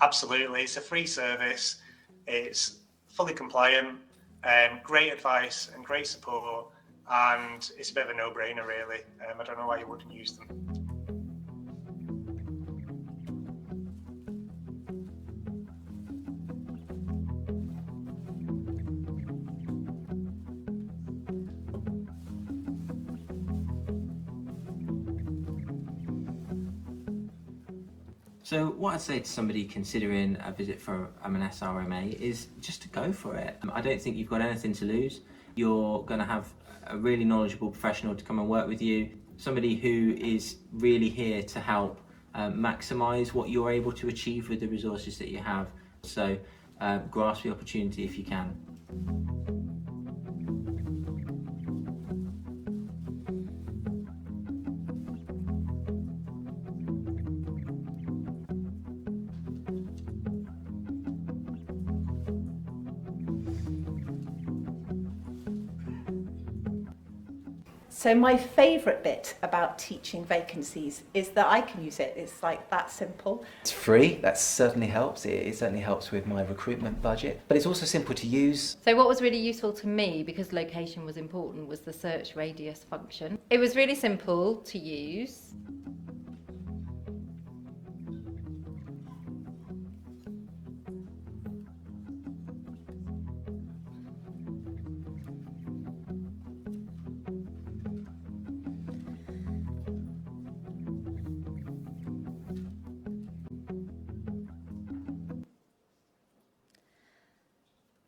Absolutely, it's a free service, it's fully compliant, great advice and great support, and it's a bit of a no-brainer really. I don't know why you wouldn't use them. So what I'd say to somebody considering a visit for an SRMA is just to go for it. I don't think you've got anything to lose. You're going to have a really knowledgeable professional to come and work with you, somebody who is really here to help maximise what you're able to achieve with the resources that you have. So grasp the opportunity if you can. So my favourite bit about teaching vacancies is that I can use it. It's like that simple. It's free, that certainly helps. It certainly helps with my recruitment budget, but it's also simple to use. So what was really useful to me, because location was important, was the search radius function. It was really simple to use.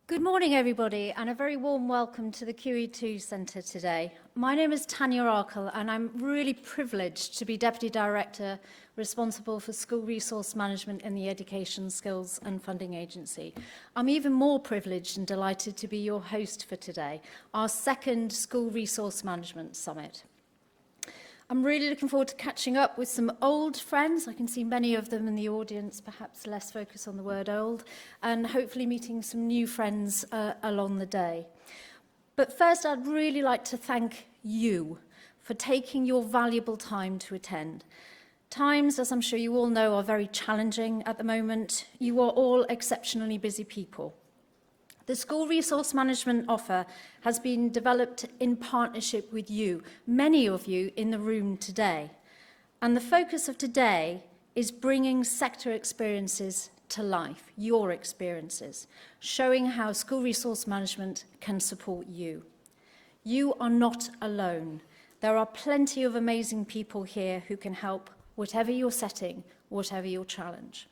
Good morning, everybody, and a very warm welcome to the QE2 Centre today. My name is Tanya Arkle, and I'm really privileged to be Deputy Director responsible for school resource management in the Education Skills and Funding Agency. I'm even more privileged and delighted to be your host for today, our second School Resource Management Summit. I'm really looking forward to catching up with some old friends. I can see many of them in the audience, perhaps less focus on the word old, and hopefully meeting some new friends along the day. But first, I'd really like to thank you for taking your valuable time to attend. Times, as I'm sure you all know, are very challenging at the moment. You are all exceptionally busy people. The School Resource Management offer has been developed in partnership with you, many of you in the room today. And the focus of today is bringing sector experiences to life, your experiences, showing how School Resource Management can support you. You are not alone. There are plenty of amazing people here who can help, whatever your setting, whatever your challenge.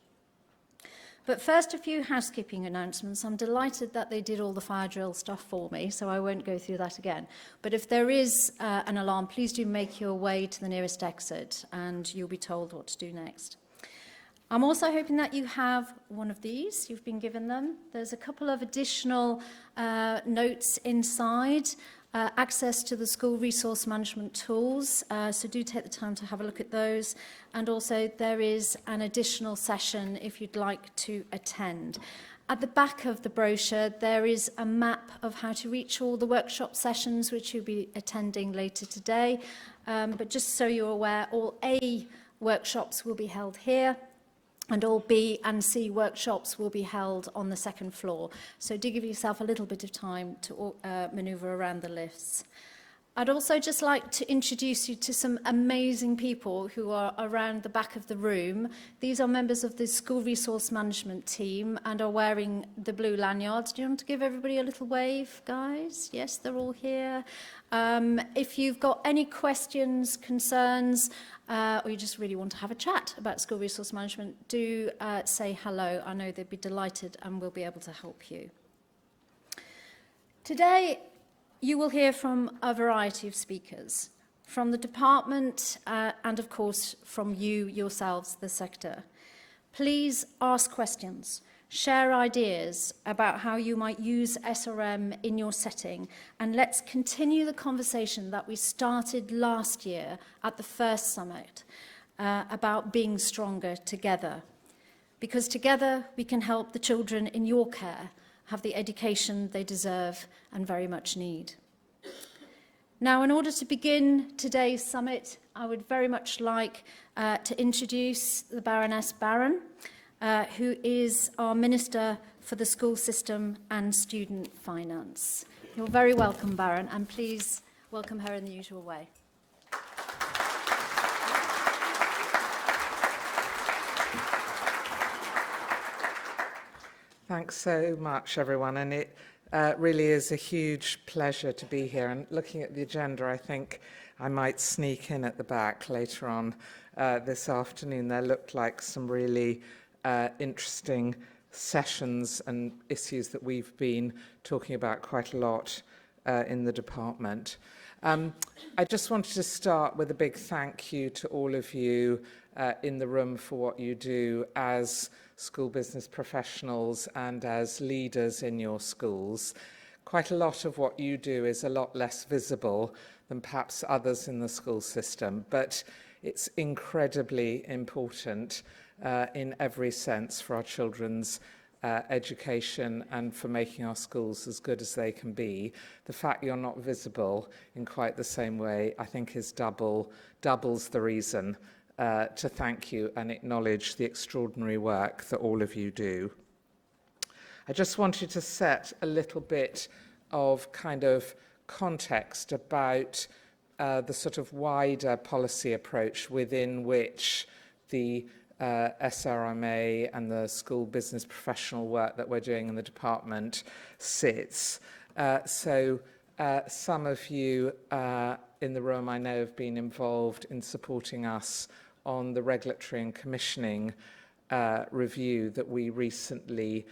But first, a few housekeeping announcements. I'm delighted that they did all the fire drill stuff for me, so I won't go through that again. But if there is an alarm, please do make your way to the nearest exit and you'll be told what to do next. I'm also hoping that you have one of these. You've been given them. There's a couple of additional notes inside. Access to the school resource management tools, so do take the time to have a look at those. And also there is an additional session if you'd like to attend. At the back of the brochure there is a map of how to reach all the workshop sessions which you'll be attending later today. But just so you're aware, all A workshops will be held here, and all B and C workshops will be held on the second floor. So do give yourself a little bit of time to manoeuvre around the lifts. I'd also just like to introduce you to some amazing people who are around the back of the room. These are members of the School Resource Management team and are wearing the blue lanyards. Do you want to give everybody a little wave, guys? Yes, they're all here. If you've got any questions, concerns, or you just really want to have a chat about School Resource Management, do say hello. I know they'd be delighted and we'll be able to help you. Today, you will hear from a variety of speakers, from the department and of course from you yourselves, the sector. Please ask questions, share ideas about how you might use SRM in your setting, and let's continue the conversation that we started last year at the first summit about being stronger together. Because together we can help the children in your care have the education they deserve and very much need. Now, in order to begin today's summit, I would very much like to introduce the Baroness Barron, who is our Minister for the School System and Student Finance. You're very welcome, Baron, and please welcome her in the usual way. Thanks so much, everyone, and it really is a huge pleasure to be here. And looking at the agenda, I think I might sneak in at the back later on this afternoon. There looked like some really interesting sessions and issues that we've been talking about quite a lot in the department. I just wanted to start with a big thank you to all of you in the room for what you do as school business professionals and as leaders in your schools. Quite a lot of what you do is a lot less visible than perhaps others in the school system, but it's incredibly important in every sense for our children's education and for making our schools as good as they can be. The fact you're not visible in quite the same way, I think, is doubles the reason to thank you and acknowledge the extraordinary work that all of you do. I just wanted to set a little bit of kind of context about the sort of wider policy approach within which the SRMA and the school business professional work that we're doing in the department sits. Some of you in the room I know have been involved in supporting us on the regulatory and commissioning review that we recently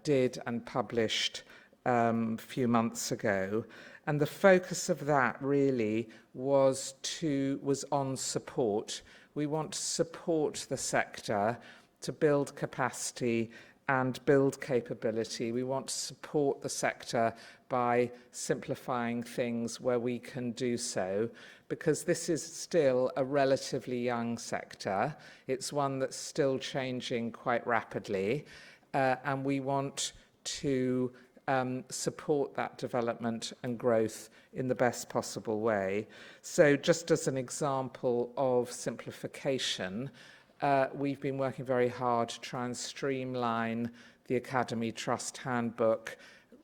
did and published a few months ago. And the focus of that really was on support. We want to support the sector to build capacity and build capability. We want to support the sector by simplifying things where we can do so, because this is still a relatively young sector. It's one that's still changing quite rapidly, and we want to support that development and growth in the best possible way. So just as an example of simplification, we've been working very hard to try and streamline the Academy Trust Handbook,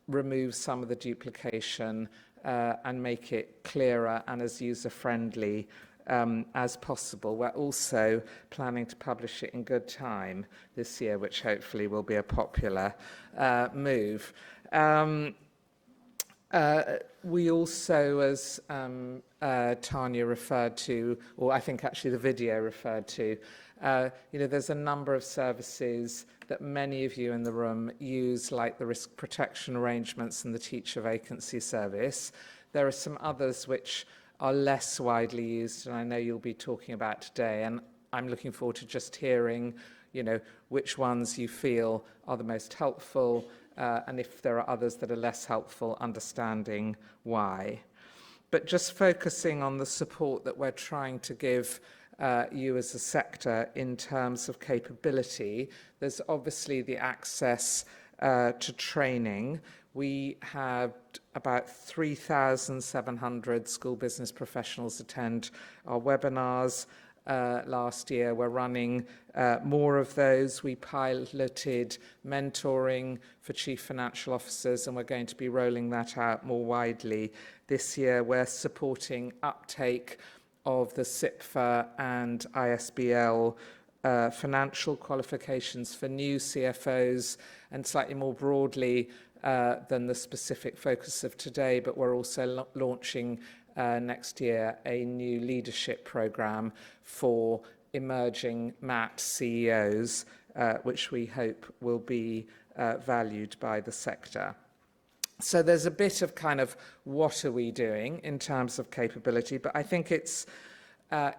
remove some of the duplication and make it clearer and as user-friendly as possible. We're also planning to publish it in good time this year, which hopefully will be a popular move. We also, as Tanya referred to, or I think actually the video referred to, there's a number of services that many of you in the room use, like the risk protection arrangements and the teacher vacancy service. There are some others which are less widely used, and I know you'll be talking about today, and I'm looking forward to just hearing, which ones you feel are the most helpful, and if there are others that are less helpful, understanding why. But just focusing on the support that we're trying to give you as a sector in terms of capability, there's obviously the access to training. We had about 3,700 school business professionals attend our webinars. last year. We're running more of those. We piloted mentoring for chief financial officers, and we're going to be rolling that out more widely this year. We're supporting uptake of the SIPFA and ISBL financial qualifications for new CFOs, and slightly more broadly than the specific focus of today, but we're also launching next year a new leadership program for emerging MAT CEOs, which we hope will be valued by the sector. So there's a bit of kind of what are we doing in terms of capability, but I think it's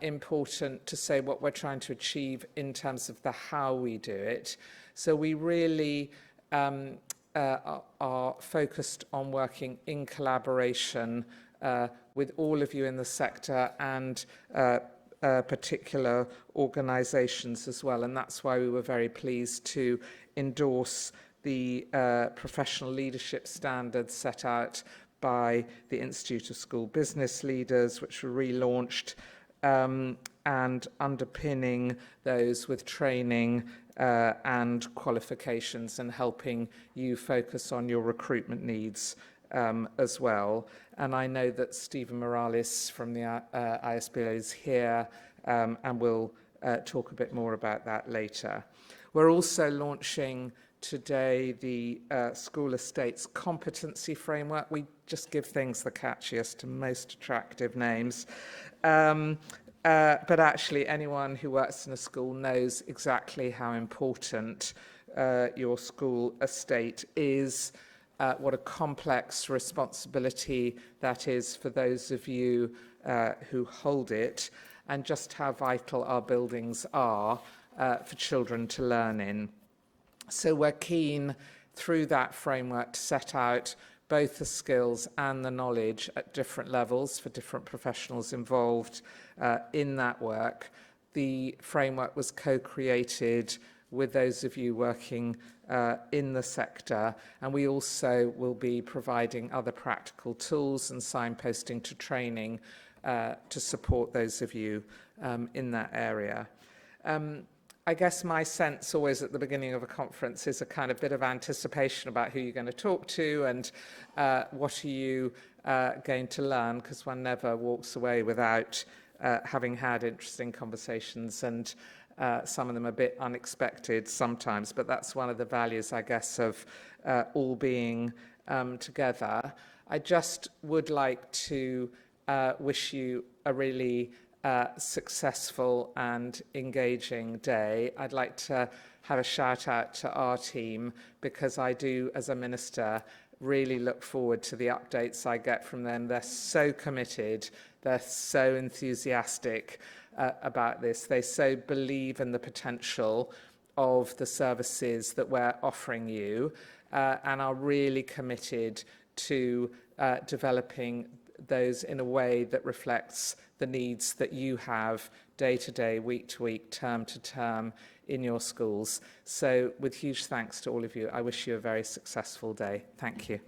important to say what we're trying to achieve in terms of the how we do it. So we really are focused on working in collaboration with all of you in the sector and particular organisations as well. And that's why we were very pleased to endorse the professional leadership standards set out by the Institute of School Business Leaders, which were relaunched, and underpinning those with training and qualifications, and helping you focus on your recruitment needs as well. And I know that Stephen Morales from the ISBL is here, and we'll talk a bit more about that later. We're also launching today the School Estates Competency Framework. We just give things the catchiest and most attractive names. But actually, anyone who works in a school knows exactly how important your school estate is, what a complex responsibility that is for those of you who hold it, and just how vital our buildings are for children to learn in. So we're keen through that framework to set out both the skills and the knowledge at different levels for different professionals involved in that work. The framework was co-created with those of you working in the sector, and we also will be providing other practical tools and signposting to training to support those of you in that area. I guess my sense always at the beginning of a conference is a kind of bit of anticipation about who you're going to talk to and what are you going to learn, because one never walks away without having had interesting conversations, and some of them a bit unexpected sometimes, but that's one of the values, I guess, of all being together. I just would like to wish you a really successful and engaging day. I'd like to have a shout out to our team, because I do, as a minister, really look forward to the updates I get from them. They're so committed, they're so enthusiastic about this, they so believe in the potential of the services that we're offering you, and are really committed to developing those in a way that reflects the needs that you have day to day, week to week, term to term in your schools. So with huge thanks to all of you, I wish you a very successful day. Thank you.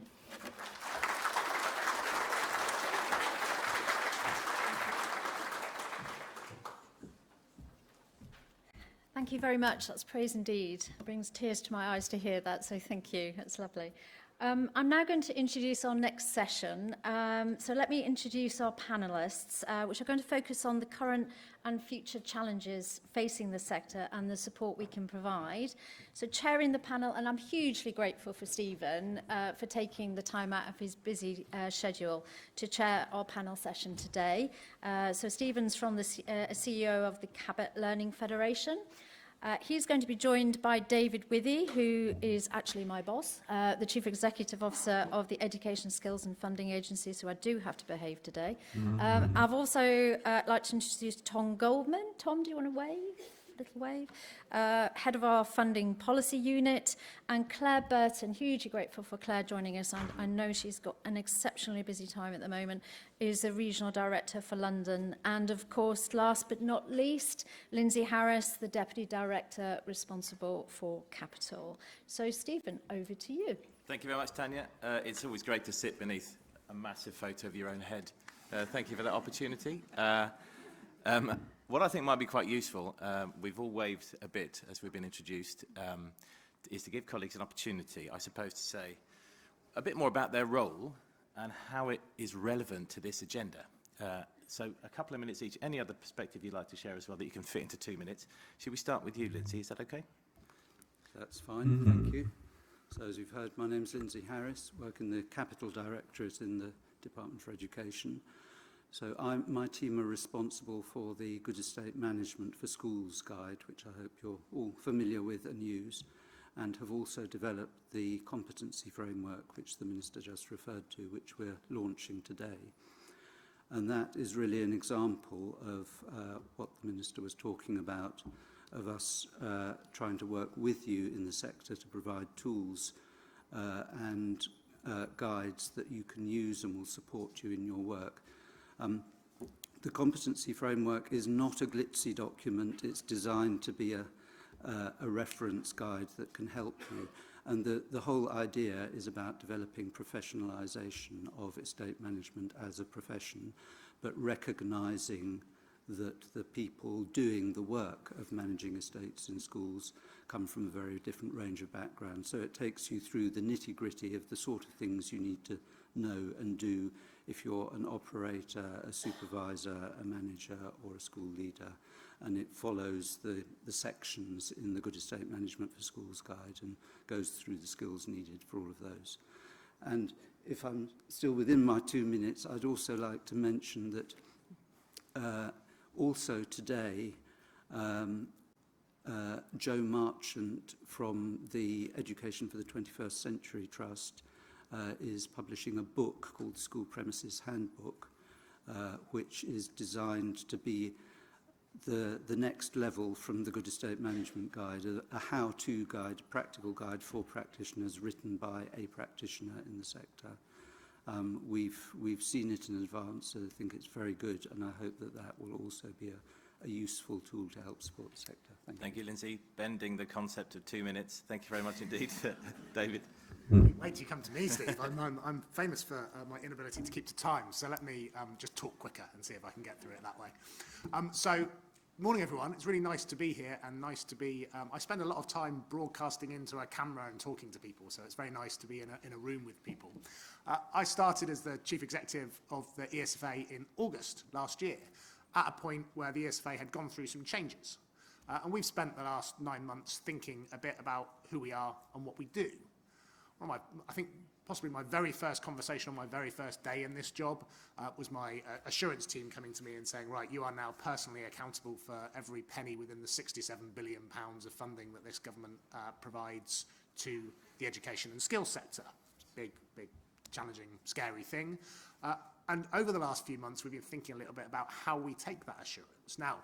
Thank you very much. That's praise indeed. It brings tears to my eyes to hear that, so thank you. That's lovely. I'm now going to introduce our next session. So let me introduce our panellists, which are going to focus on the current and future challenges facing the sector and the support we can provide. So chairing the panel, and I'm hugely grateful for Stephen for taking the time out of his busy schedule to chair our panel session today. So Stephen's from the CEO of the Cabot Learning Federation. He's going to be joined by David Withy, who is actually my boss, the Chief Executive Officer of the Education Skills and Funding Agency, so I do have to behave today. I've also like to introduce Tom Goldman. Tom, do you want to wave? Little wave. Head of our Funding Policy Unit, and Claire Burton, hugely grateful for Claire joining us. I know she's got an exceptionally busy time at the moment, is the Regional Director for London. And of course, last but not least, Lindsay Harris, the Deputy Director responsible for Capital. So Stephen, over to you. Thank you very much, Tanya. It's always great to sit beneath a massive photo of your own head. Thank you for that opportunity. What I think might be quite useful, we've all waved a bit as we've been introduced, is to give colleagues an opportunity, I suppose, to say a bit more about their role and how it is relevant to this agenda. So a couple of minutes each. Any other perspective you'd like to share as well that you can fit into 2 minutes? Should we start with you, Lindsay? Is that okay? That's fine, thank you. So as you've heard, my name's Lindsay Harris, work in the Capital Directorate in the Department for Education. So my team are responsible for the Good Estate Management for Schools guide, which I hope you're all familiar with and use, and have also developed the competency framework, which the Minister just referred to, which we're launching today. And that is really an example of what the Minister was talking about, of us trying to work with you in the sector to provide tools and guides that you can use and will support you in your work. The competency framework is not a glitzy document. It's designed to be a reference guide that can help you. And the whole idea is about developing professionalisation of estate management as a profession, but recognising that the people doing the work of managing estates in schools come from a very different range of backgrounds. So it takes you through the nitty-gritty of the sort of things you need to know and do if you're an operator, a supervisor, a manager or a school leader. And it follows the sections in the Good Estate Management for Schools guide and goes through the skills needed for all of those. And if I'm still within my 2 minutes, I'd also like to mention that also today, Joe Marchant from the Education for the 21st Century Trust is publishing a book called School Premises Handbook, which is designed to be the next level from the Good Estate Management Guide, a how-to guide, a practical guide for practitioners written by a practitioner in the sector. We've seen it in advance, so I think it's very good, and I hope that that will also be a useful tool to help support the sector. Thank you, Lindsay. Bending the concept of 2 minutes. Thank you very much indeed. David. Wait till you come to me, Steve. I'm famous for my inability to keep to time, so let me just talk quicker and see if I can get through it that way. So, morning everyone. It's really nice to be here and nice to be... I spend a lot of time broadcasting into a camera and talking to people, so it's very nice to be in a room with people. I started as the Chief Executive of the ESFA in August last year, at a point where the ESFA had gone through some changes. And we've spent the last 9 months thinking a bit about who we are and what we do. I think possibly my very first conversation on my very first day in this job was my assurance team coming to me and saying, right, you are now personally accountable for every penny within the £67 billion of funding that this government provides to the education and skills sector. Big, challenging, scary thing. And over the last few months, we've been thinking a little bit about how we take that assurance. Now,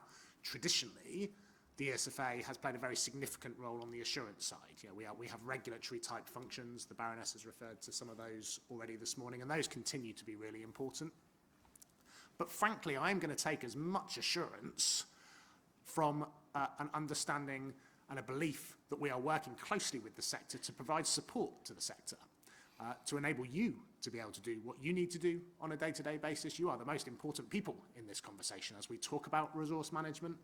traditionally, the ESFA has played a very significant role on the assurance side. You know, we have regulatory type functions. The Baroness has referred to some of those already this morning, and those continue to be really important. But frankly, I'm going to take as much assurance from an understanding and a belief that we are working closely with the sector to provide support to the sector, to enable you to be able to do what you need to do on a day-to-day basis. You are the most important people in this conversation as we talk about resource management.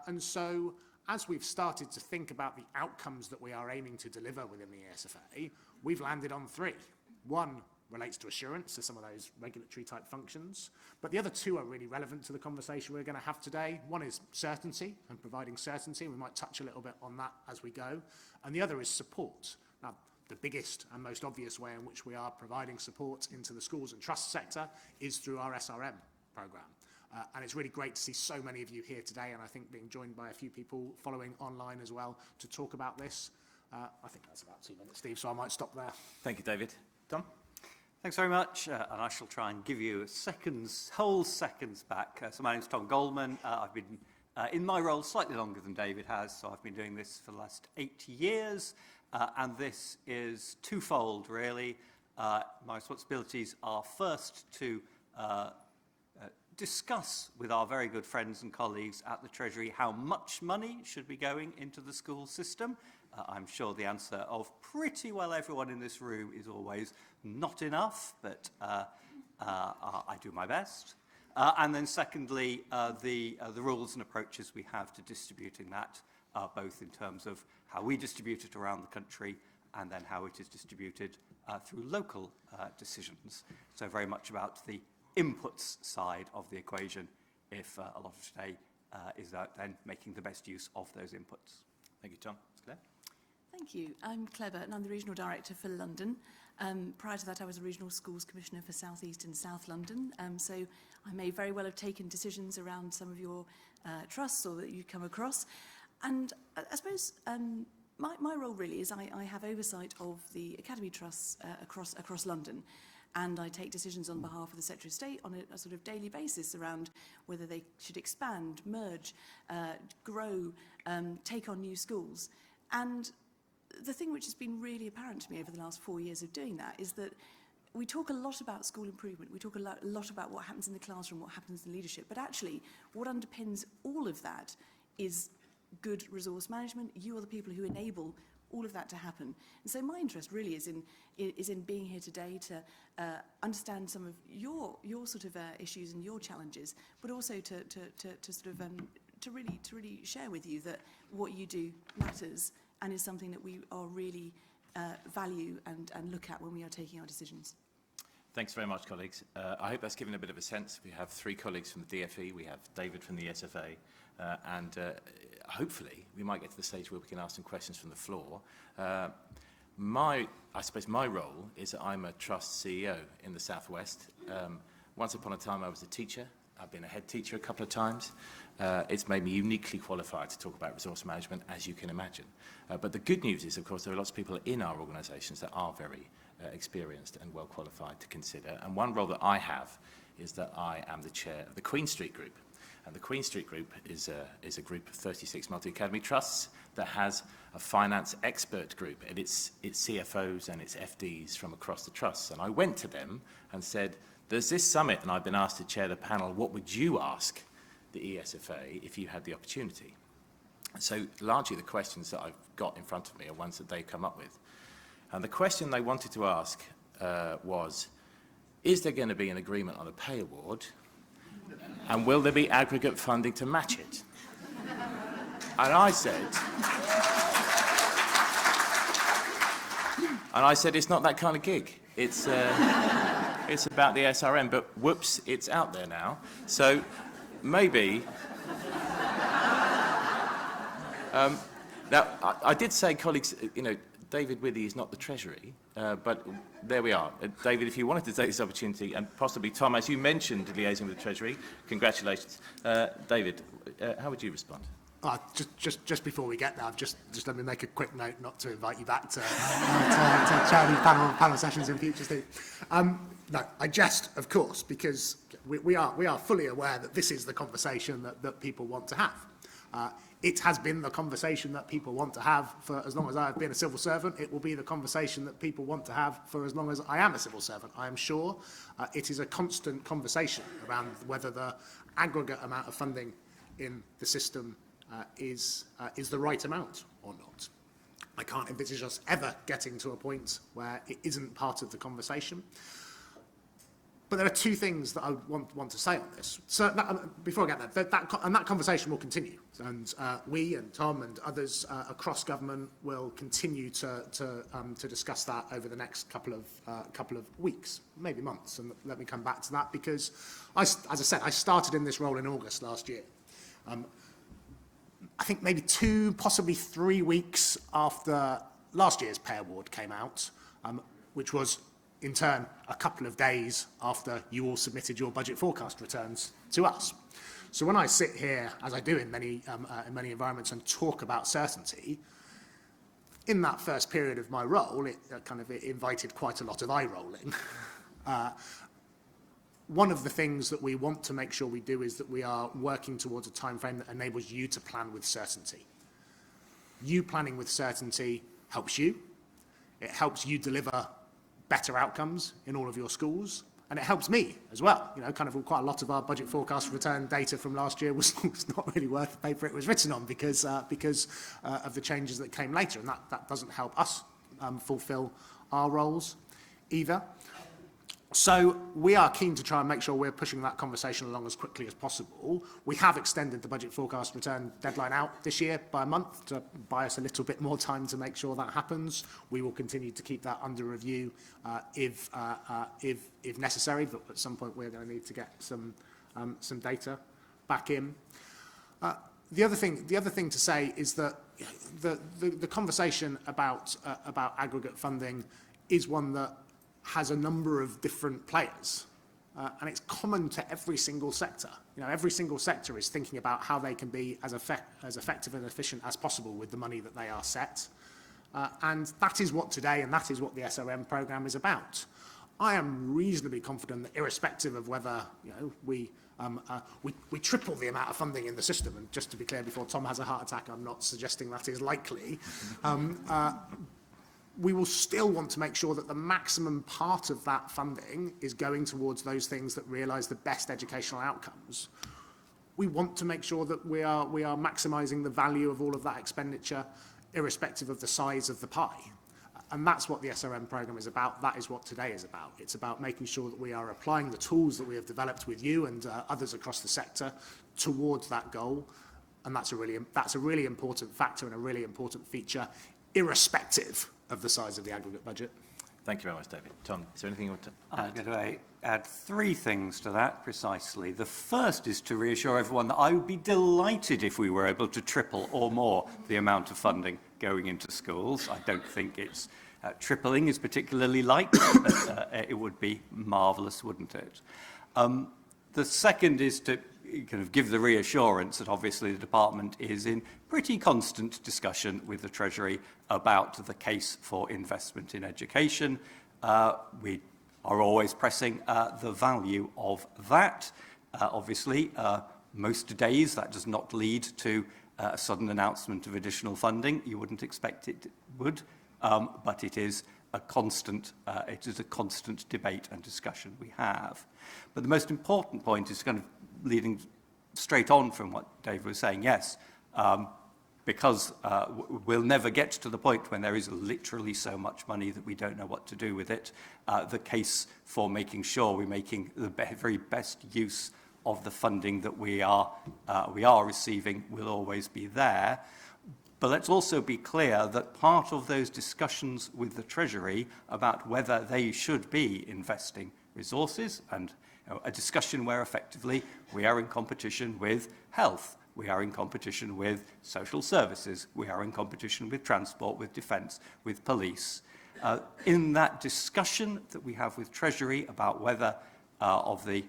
And so, as we've started to think about the outcomes that we are aiming to deliver within the ESFA, we've landed on 3. One relates to assurance, so some of those regulatory type functions. But the other 2 are really relevant to the conversation we're going to have today. One is certainty and providing certainty. We might touch a little bit on that as we go. And the other is support. Now, the biggest and most obvious way in which we are providing support into the schools and trust sector is through our SRM programme. And it's really great to see so many of you here today, and I think being joined by a few people following online as well to talk about this. I think that's about 2 minutes, Steve, so I might stop there. Thank you, David. Tom? Thanks very much, and I shall try and give you whole seconds back. So my name's Tom Goldman. I've been in my role slightly longer than David has, so I've been doing this for the last 8 years, and this is twofold, really. My responsibilities are first to discuss with our very good friends and colleagues at the Treasury how much money should be going into the school system. I'm sure the answer of pretty well everyone in this room is always not enough, but I do my best. And then secondly, the rules and approaches we have to distributing that, both in terms of how we distribute it around the country and then how it is distributed through local decisions. So very much about the inputs side of the equation, if a lot of today is about then making the best use of those inputs. Thank you, Tom. Claire? Thank you. I'm Claire Burton. I'm the Regional Director for London. Prior to that, I was a Regional Schools Commissioner for South East and South London. So I may very well have taken decisions around some of your trusts or that you come across. And I suppose my role really is I have oversight of the academy trusts across London. And I take decisions on behalf of the Secretary of State on a sort of daily basis around whether they should expand, merge, grow, take on new schools. And the thing which has been really apparent to me over the last 4 years of doing that is that we talk a lot about school improvement. We talk a lot about what happens in the classroom, what happens in leadership. But actually, what underpins all of that is good resource management. You are the people who enable all of that to happen. And so my interest really is in being here today to understand some of your sort of issues and your challenges, but also to really share with you that what you do matters and is something that we are really value and look at when we are taking our decisions. Thanks very much, colleagues. I hope that's given a bit of a sense. We have 3 colleagues from the DFE, we have David from the SFA, and hopefully we might get to the stage where we can ask some questions from the floor. I suppose my role is that I'm a trust CEO in the Southwest. Once upon a time I was a teacher. I've been a head teacher a couple of times. It's made me uniquely qualified to talk about resource management, as you can imagine. But the good news is, of course, there are lots of people in our organisations that are very experienced and well qualified to consider. And one role that I have is that I am the chair of the Queen Street Group. And the Queen Street Group is a group of 36 multi-academy trusts that has a finance expert group, and it's CFOs and it's FDs from across the trusts. And I went to them and said, there's this summit and I've been asked to chair the panel. What would you ask the ESFA if you had the opportunity? And so largely the questions that I've got in front of me are ones that they've come up with. And the question they wanted to ask was, is there going to be an agreement on a pay award? And will there be aggregate funding to match it? And I said, it's not that kind of gig. It's about the SRM, but whoops, it's out there now. So maybe... now, I did say, colleagues, you know, David Withey is not the Treasury, but there we are. David, if you wanted to take this opportunity, and possibly Tom, as you mentioned, liaising with the Treasury, congratulations. David, how would you respond? Just before we get there, just let me make a quick note not to invite you back to chair these panel sessions in future, Steve. No, I jest, of course, because we are fully aware that this is the conversation that people want to have. It has been the conversation that people want to have for as long as I have been a civil servant. It will be the conversation that people want to have for as long as I am a civil servant. I am sure it is a constant conversation around whether the aggregate amount of funding in the system is the right amount or not. I can't envisage us ever getting to a point where it isn't part of the conversation. But there are 2 things that I want to say on this. So before I get there, that conversation will continue, and we and Tom and others across government will continue to discuss that over the next couple of weeks, maybe months. And let me come back to that because, as I said, I started in this role in August last year. I think maybe 2, possibly 3 weeks after last year's pay award came out, which was in turn a couple of days after you all submitted your budget forecast returns to us. So when I sit here, as I do in many environments, and talk about certainty, in that first period of my role, it invited quite a lot of eye rolling. One of the things that we want to make sure we do is that we are working towards a timeframe that enables you to plan with certainty. You planning with certainty helps you. It helps you deliver better outcomes in all of your schools, and it helps me as well. You know, quite a lot of our budget forecast return data from last year was not really worth the paper it was written on because of the changes that came later, and that doesn't help us fulfil our roles either. So we are keen to try and make sure we're pushing that conversation along as quickly as possible. We have extended the budget forecast return deadline out this year by a month to buy us a little bit more time to make sure that happens. We will continue to keep that under review if necessary, but at some point we're going to need to get some data back in. The other thing to say is that the conversation about aggregate funding is one that has a number of different players, and it's common to every single sector. You know, every single sector is thinking about how they can be as effective and efficient as possible with the money that they are set, and that is what today, and that is what the SRM programme is about. I am reasonably confident that, irrespective of whether we triple the amount of funding in the system, and just to be clear, before Tom has a heart attack, I'm not suggesting that is likely. We will still want to make sure that the maximum part of that funding is going towards those things that realise the best educational outcomes. We want to make sure that we are maximising the value of all of that expenditure, irrespective of the size of the pie. And that's what the SRM programme is about. That is what today is about. It's about making sure that we are applying the tools that we have developed with you and others across the sector towards that goal. And that's a really important factor and a really important feature, irrespective of the size of the aggregate budget. Thank you very much, David. Tom, is there anything you want to add? I'm going to add three things to that, precisely. The first is to reassure everyone that I would be delighted if we were able to triple or more the amount of funding going into schools. I don't think it's tripling is particularly likely, but it would be marvellous, wouldn't it? The second is to kind of give the reassurance that obviously the department is in pretty constant discussion with the Treasury about the case for investment in education. We are always pressing the value of that. Obviously, most days that does not lead to a sudden announcement of additional funding. You wouldn't expect it would, but it is a constant debate and discussion we have. But the most important point is kind of leading straight on from what Dave was saying. Yes, because we'll never get to the point when there is literally so much money that we don't know what to do with it. The case for making sure we're making the very best use of the funding that we are receiving will always be there. But let's also be clear that part of those discussions with the Treasury about whether they should be investing resources, and a discussion where effectively we are in competition with health, we are in competition with social services, we are in competition with transport, with defence, with police. In that discussion that we have with Treasury about whether of the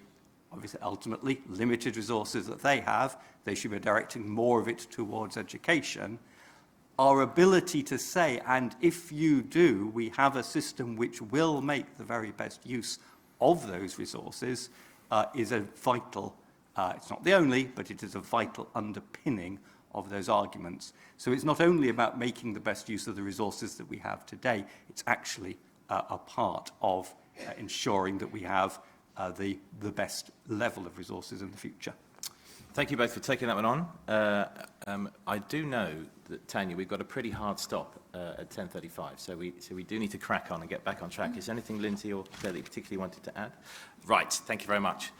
obviously ultimately limited resources that they have, they should be directing more of it towards education. Our ability to say, and if you do, we have a system which will make the very best use of those resources is a vital, it's not the only, but it is a vital underpinning of those arguments. So it's not only about making the best use of the resources that we have today, it's actually a part of ensuring that we have the best level of resources in the future. Thank you both for taking that one on. I do know that, Tanya, we've got a pretty hard stop at 10:35, so we do need to crack on and get back on track. Is there anything, Lindsay or Claire, that you particularly wanted to add? Right, thank you very much.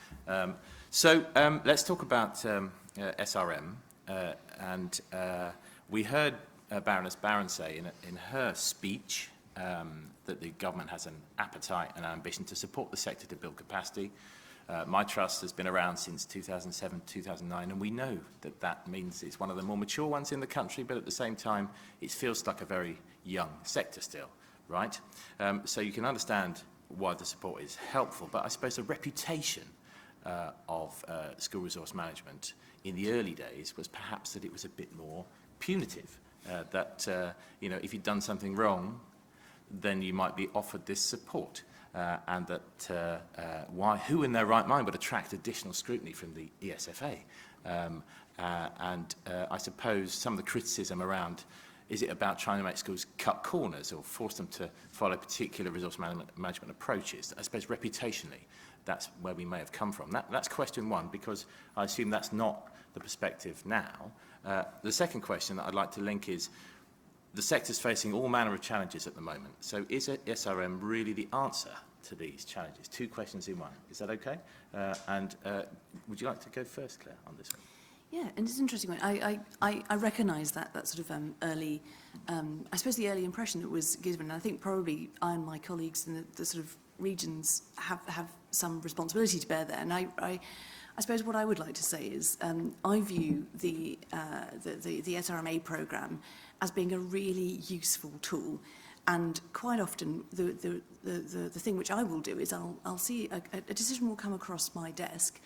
So let's talk about SRM. And we heard Baroness Barron say in her speech that the government has an appetite and ambition to support the sector to build capacity. My trust has been around since 2007, 2009, and we know that that means it's one of the more mature ones in the country, but at the same time, it feels like a very young sector still, right? So you can understand why the support is helpful, but I suppose the reputation of school resource management in the early days was perhaps that it was a bit more punitive, that if you'd done something wrong, then you might be offered this support. And that who in their right mind would attract additional scrutiny from the ESFA? I suppose some of the criticism around, is it about trying to make schools cut corners or force them to follow particular resource management approaches? I suppose reputationally, that's where we may have come from. That's question one, because I assume that's not the perspective now. The second question that I'd like to link is, the sector's facing all manner of challenges at the moment. So is SRM really the answer to these challenges. 2 questions in one. Is that okay? Would you like to go first, Claire, on this one? Yeah, and it's interesting. I recognise that sort of early, I suppose the early impression that was given, and I think probably I and my colleagues in the sort of regions have some responsibility to bear there. And I suppose what I would like to say is I view the SRMA programme as being a really useful tool. And quite often, the thing which I will do is I'll see a decision will come across my desk,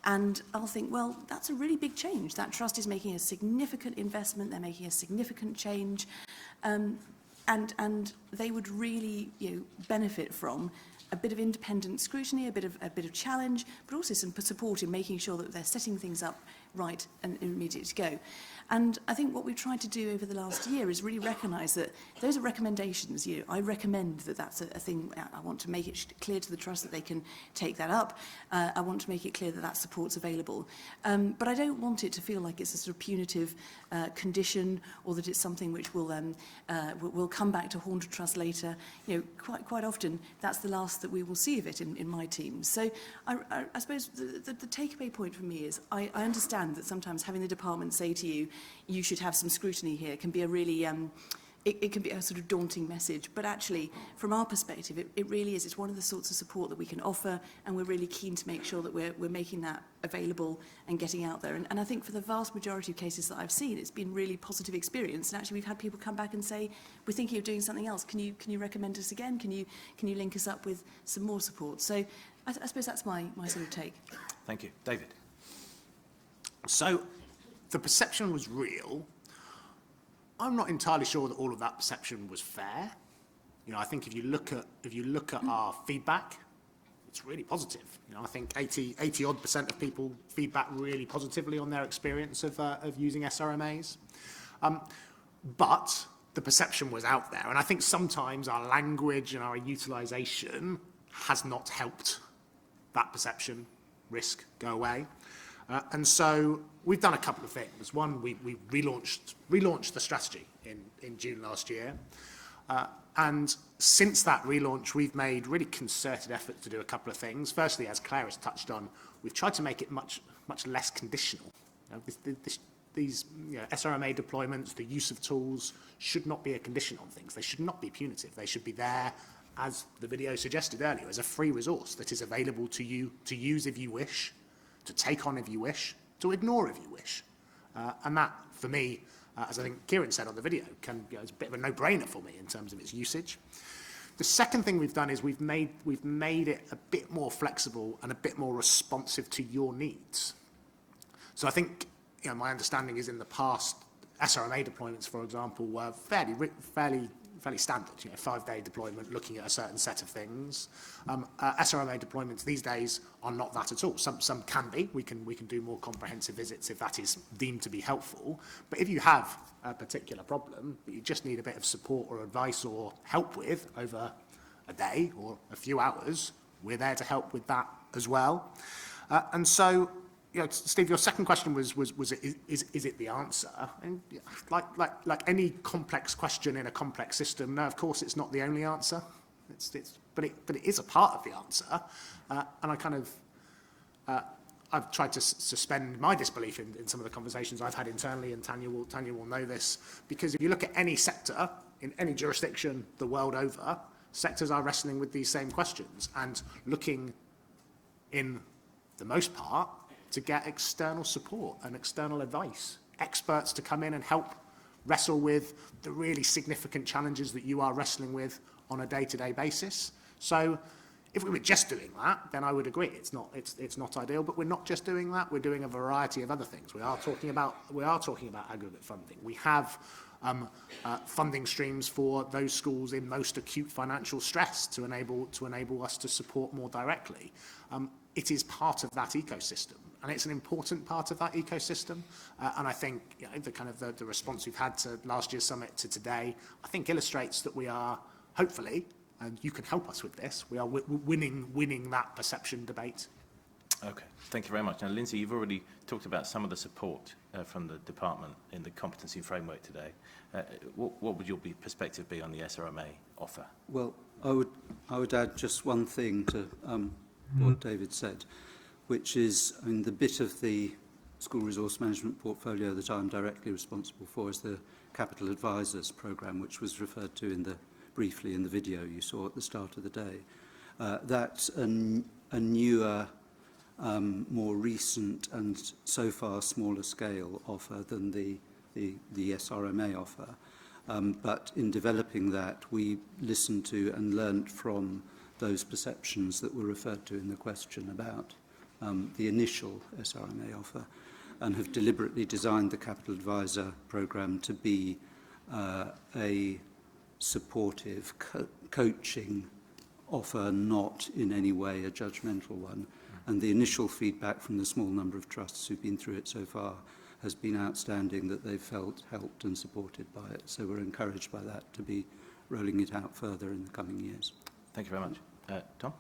and I'll think, well, that's a really big change. That trust is making a significant investment. They're making a significant change, and they would really, benefit from a bit of independent scrutiny, a bit of challenge, but also some support in making sure that they're setting things up right and immediate to go. And I think what we've tried to do over the last year is really recognise that those are recommendations. I recommend that that's a thing. I want to make it clear to the trust that they can take that up. I want to make it clear that that support's available. But I don't want it to feel like it's a sort of punitive condition, or that it's something which will come back to haunt a trust later. Quite often that's the last that we will see of it in my team. So I suppose the takeaway point for me is I understand that sometimes having the department say to you, you should have some scrutiny here, can be a really, it can be a sort of daunting message. But actually, from our perspective, it really is. It's one of the sorts of support that we can offer, and we're really keen to make sure that we're making that available and getting out there. And I think for the vast majority of cases that I've seen, it's been really positive experience. And actually, we've had people come back and say, we're thinking of doing something else. Can you recommend us again? Can you link us up with some more support? So I suppose that's my sort of take. Thank you. David. So the perception was real. I'm not entirely sure that all of that perception was fair. I think if you look at our feedback, it's really positive. I think 80-odd% of people feedback really positively on their experience of using SRMAs. But the perception was out there, and I think sometimes our language and our utilisation has not helped that perception risk go away. And so we've done a couple of things. One, we relaunched the strategy in June last year. And since that relaunch, we've made really concerted efforts to do a couple of things. Firstly, as Claire has touched on, we've tried to make it much less conditional. These SRMA deployments, the use of tools, should not be a condition on things. They should not be punitive. They should be there, as the video suggested earlier, as a free resource that is available to you to use if you wish, to take on if you wish, to ignore if you wish. And that, for me, as I think Kieran said on the video, is a bit of a no-brainer for me in terms of its usage. The second thing we've done is we've made it a bit more flexible and a bit more responsive to your needs. So I think my understanding is in the past, SRMA deployments, for example, were fairly standard, 5-day deployment, looking at a certain set of things. SRMA deployments these days are not that at all. Some can be. We can do more comprehensive visits if that is deemed to be helpful. But if you have a particular problem that you just need a bit of support or advice or help with over a day or a few hours, we're there to help with that as well. And so, Steve, your second question was is it the answer? And like any complex question in a complex system, no, of course it's not the only answer. But it is a part of the answer. And I kind of I've tried to suspend my disbelief in some of the conversations I've had internally, and Tanya will know this, because if you look at any sector in any jurisdiction the world over, sectors are wrestling with these same questions and looking, in the most part, to get external support and external advice, experts to come in and help wrestle with the really significant challenges that you are wrestling with on a day-to-day basis. So if we were just doing that, then I would agree it's not ideal, but we're not just doing that. We're doing a variety of other things. We are talking about aggregate funding. We have funding streams for those schools in most acute financial stress to enable us to support more directly. It is part of that ecosystem, and it's an important part of that ecosystem. And I think the response we've had to last year's summit to today, I think illustrates that we are, hopefully, and you can help us with this, we are winning that perception debate. Okay, thank you very much. Now, Lindsay, you've already talked about some of the support from the department in the competency framework today. What would your perspective be on the SRMA offer? Well, I would add just one thing to what David said, which is, I mean, the bit of the school resource management portfolio that I'm directly responsible for is the Capital Advisors programme, which was referred to briefly in the video you saw at the start of the day. That's a newer, more recent and so far smaller scale offer than the SRMA offer. But in developing that, we listened to and learnt from those perceptions that were referred to in the question about the initial SRMA offer, and have deliberately designed the Capital Advisor programme to be a supportive coaching offer, not in any way a judgmental one. And the initial feedback from the small number of trusts who've been through it so far has been outstanding, that they've felt helped and supported by it. So we're encouraged by that to be rolling it out further in the coming years. Thank you very much. Tom?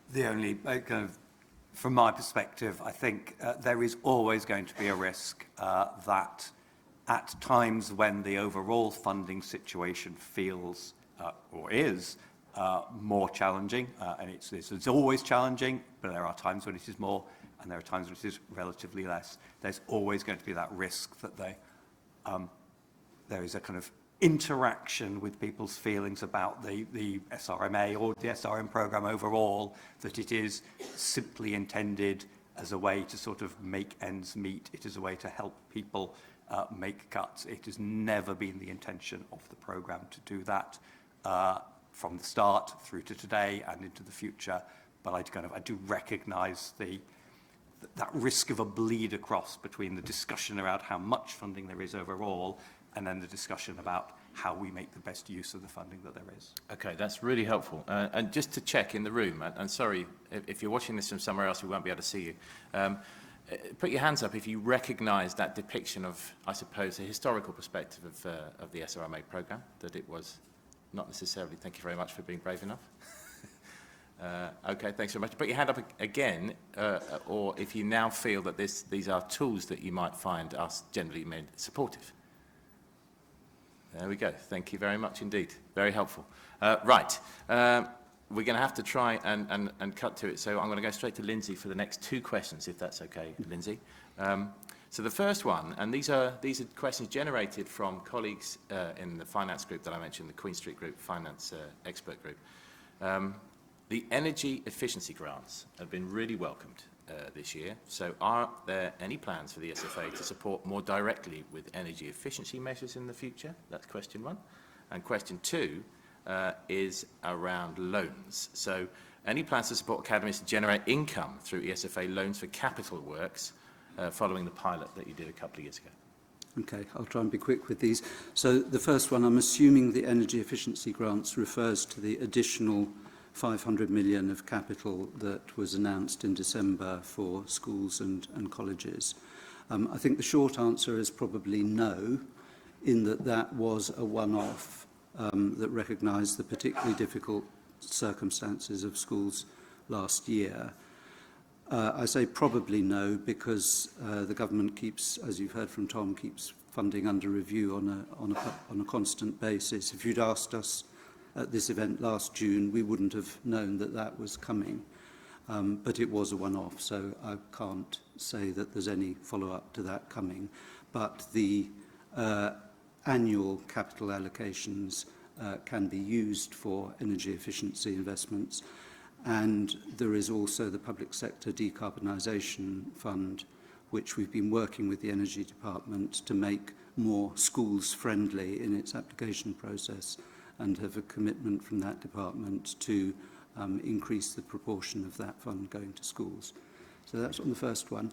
The only kind of, from my perspective, I think there is always going to be a risk that at times when the overall funding situation feels or is more challenging, and it's always challenging, but there are times when it is more, and there are times when it is relatively less. There's always going to be that risk that there is a kind of interaction with people's feelings about the SRMA or the SRM programme overall, that it is simply intended as a way to sort of make ends meet. It is a way to help people make cuts. It has never been the intention of the programme to do that from the start through to today and into the future. But I do recognise that risk of a bleed across between the discussion around how much funding there is overall and then the discussion about how we make the best use of the funding that there is. Okay, that's really helpful. And just to check in the room, and sorry, if you're watching this from somewhere else, we won't be able to see you. Put your hands up if you recognise that depiction of, I suppose, a historical perspective of the SRMA programme, that it was not necessarily. Thank you very much for being brave enough. Okay, thanks very much. Put your hand up again, or if you now feel that these are tools that you might find us generally supportive. There we go. Thank you very much indeed. Very helpful. Right. We're going to have to try and cut to it, so I'm going to go straight to Lindsay for the next two questions, if that's okay, Lindsay. So the first one, and these are questions generated from colleagues in the finance group that I mentioned, the Queen Street Group Finance Expert Group. The energy efficiency grants have been really welcomed this year. So are there any plans for the SFA to support more directly with energy efficiency measures in the future? That's question one. And question two is around loans. So any plans to support academies to generate income through ESFA loans for capital works following the pilot that you did a couple of years ago? Okay, I'll try and be quick with these. So the first one, I'm assuming the energy efficiency grants refers to the additional 500 million of capital that was announced in December for schools and colleges. I think the short answer is probably no, in that was a one-off that recognised the particularly difficult circumstances of schools last year. I say probably no because the government keeps, as you've heard from Tom, keeps funding under review on a constant basis. If you'd asked us at this event last June, we wouldn't have known that that was coming. But it was a one-off, so I can't say that there's any follow-up to that coming. But the annual capital allocations can be used for energy efficiency investments. And there is also the Public Sector Decarbonisation Fund, which we've been working with the Energy Department to make more schools friendly in its application process, and have a commitment from that department to increase the proportion of that fund going to schools. So that's on the first one.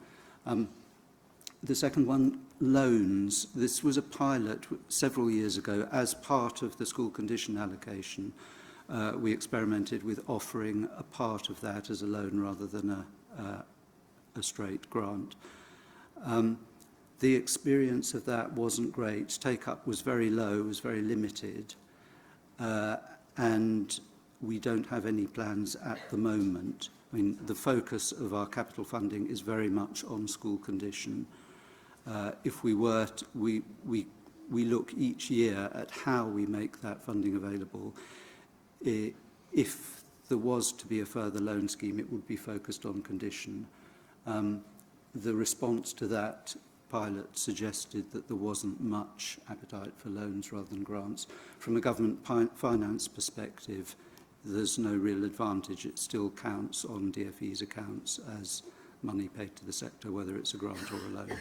The second one, loans. This was a pilot several years ago as part of the school condition allocation. We experimented with offering a part of that as a loan rather than a straight grant. The experience of that wasn't great. Take-up was very low, was very limited. And we don't have any plans at the moment. I mean, the focus of our capital funding is very much on school condition. If we were, we we look each year at how we make that funding available. If there was to be a further loan scheme, it would be focused on condition. The response to that pilot suggested that there wasn't much appetite for loans rather than grants. From a government finance perspective, there's no real advantage. It still counts on DfE's accounts as money paid to the sector, whether it's a grant or a loan.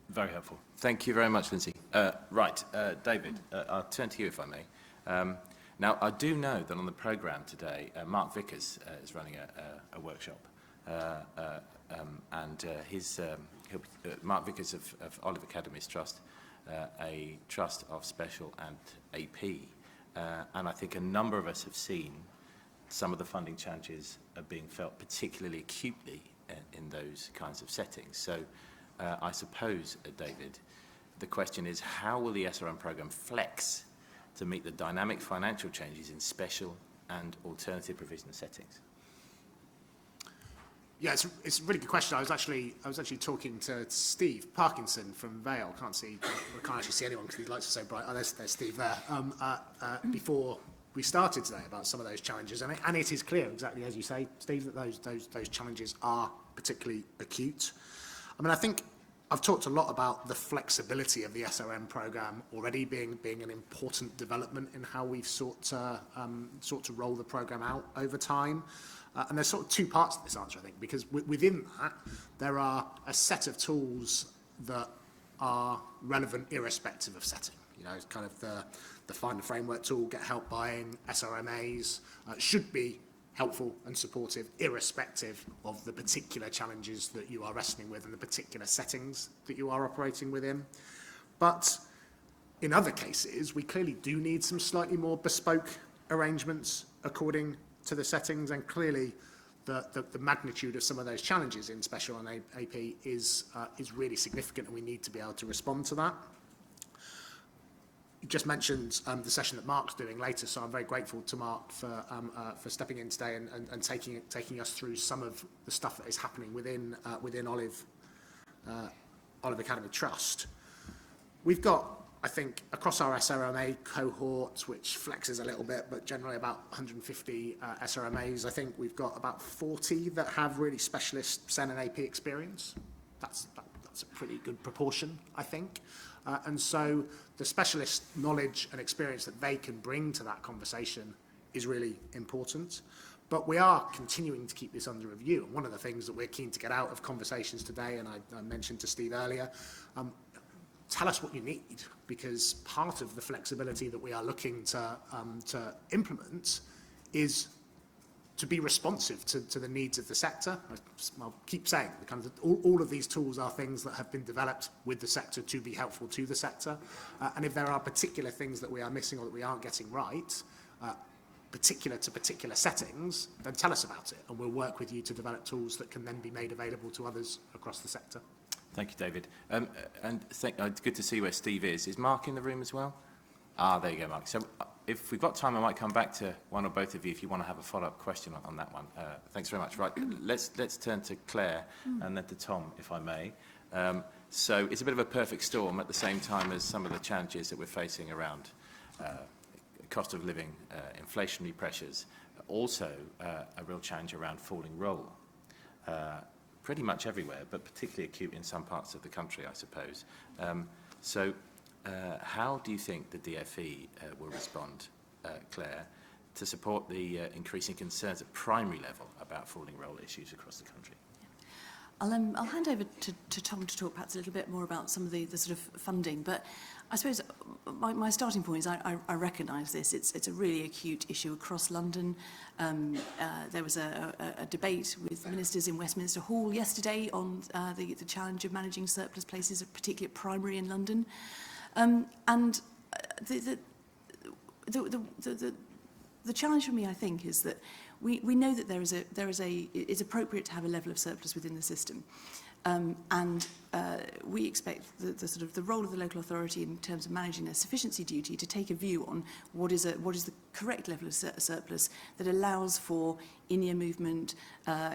Very helpful. Thank you very much, Lindsay. David, I'll turn to you if I may. Now, I do know that on the programme today, Mark Vickers is running a workshop. Mark Vickers of Olive Academies Trust, a trust of special and AP. And I think a number of us have seen some of the funding challenges are being felt particularly acutely in those kinds of settings. So I suppose, David, the question is, how will the SRM programme flex to meet the dynamic financial changes in special and alternative provision settings? Yeah, it's a really good question. I was actually talking to Steve Parkinson from Vale. Can't actually see anyone because these lights are so bright. Oh, there's Steve there. Before we started today about some of those challenges, and it is clear, exactly as you say, Steve, that those challenges are particularly acute. I mean, I think I've talked a lot about the flexibility of the SRM programme already being an important development in how we've sought to roll the programme out over time. And there's sort of two parts to this answer, I think, because within that, there are a set of tools that are relevant irrespective of setting. You know, it's kind of the Find a Framework tool, Get Help Buying, SRMAs, should be helpful and supportive irrespective of the particular challenges that you are wrestling with and the particular settings that you are operating within. But in other cases, we clearly do need some slightly more bespoke arrangements according to the settings, and clearly the magnitude of some of those challenges in special and AP is really significant, and we need to be able to respond to that. You just mentioned the session that Mark's doing later, so I'm very grateful to Mark for stepping in today and taking us through some of the stuff that is happening within Olive Academy Trust. We've got, I think, across our SRMA cohort, which flexes a little bit, but generally about 150 SRMAs, I think we've got about 40 that have really specialist SEN and AP experience. That's a pretty good proportion, I think. And so the specialist knowledge and experience that they can bring to that conversation is really important. But we are continuing to keep this under review. And one of the things that we're keen to get out of conversations today, and I mentioned to Steve earlier, tell us what you need, because part of the flexibility that we are looking to implement is to be responsive to the needs of the sector. I'll keep saying, all of these tools are things that have been developed with the sector to be helpful to the sector. And if there are particular things that we are missing or that we aren't getting right, particular to particular settings, then tell us about it, and we'll work with you to develop tools that can then be made available to others across the sector. Thank you, David. It's good to see where Steve is. Is Mark in the room as well? There you go, Mark. So if we've got time, I might come back to one or both of you if you want to have a follow-up question on that one. Thanks very much. Right, let's turn to Claire and then to Tom, if I may. So it's a bit of a perfect storm at the same time as some of the challenges that we're facing around cost of living, inflationary pressures, also a real challenge around falling roll. Pretty much everywhere, but particularly acute in some parts of the country, I suppose. How do you think the DfE will respond, Claire, to support the increasing concerns at primary level about falling roll issues across the country? I'll hand over to Tom to talk perhaps a little bit more about some of the sort of funding, but I suppose my starting point is I recognise this. It's a really acute issue across London. There was a debate with ministers in Westminster Hall yesterday on the challenge of managing surplus places, particularly at primary in London. And the challenge for me, I think, is that we know that it's appropriate to have a level of surplus within the system. And we expect the sort of the role of the local authority in terms of managing their sufficiency duty to take a view on what is the correct level of surplus that allows for in-year movement,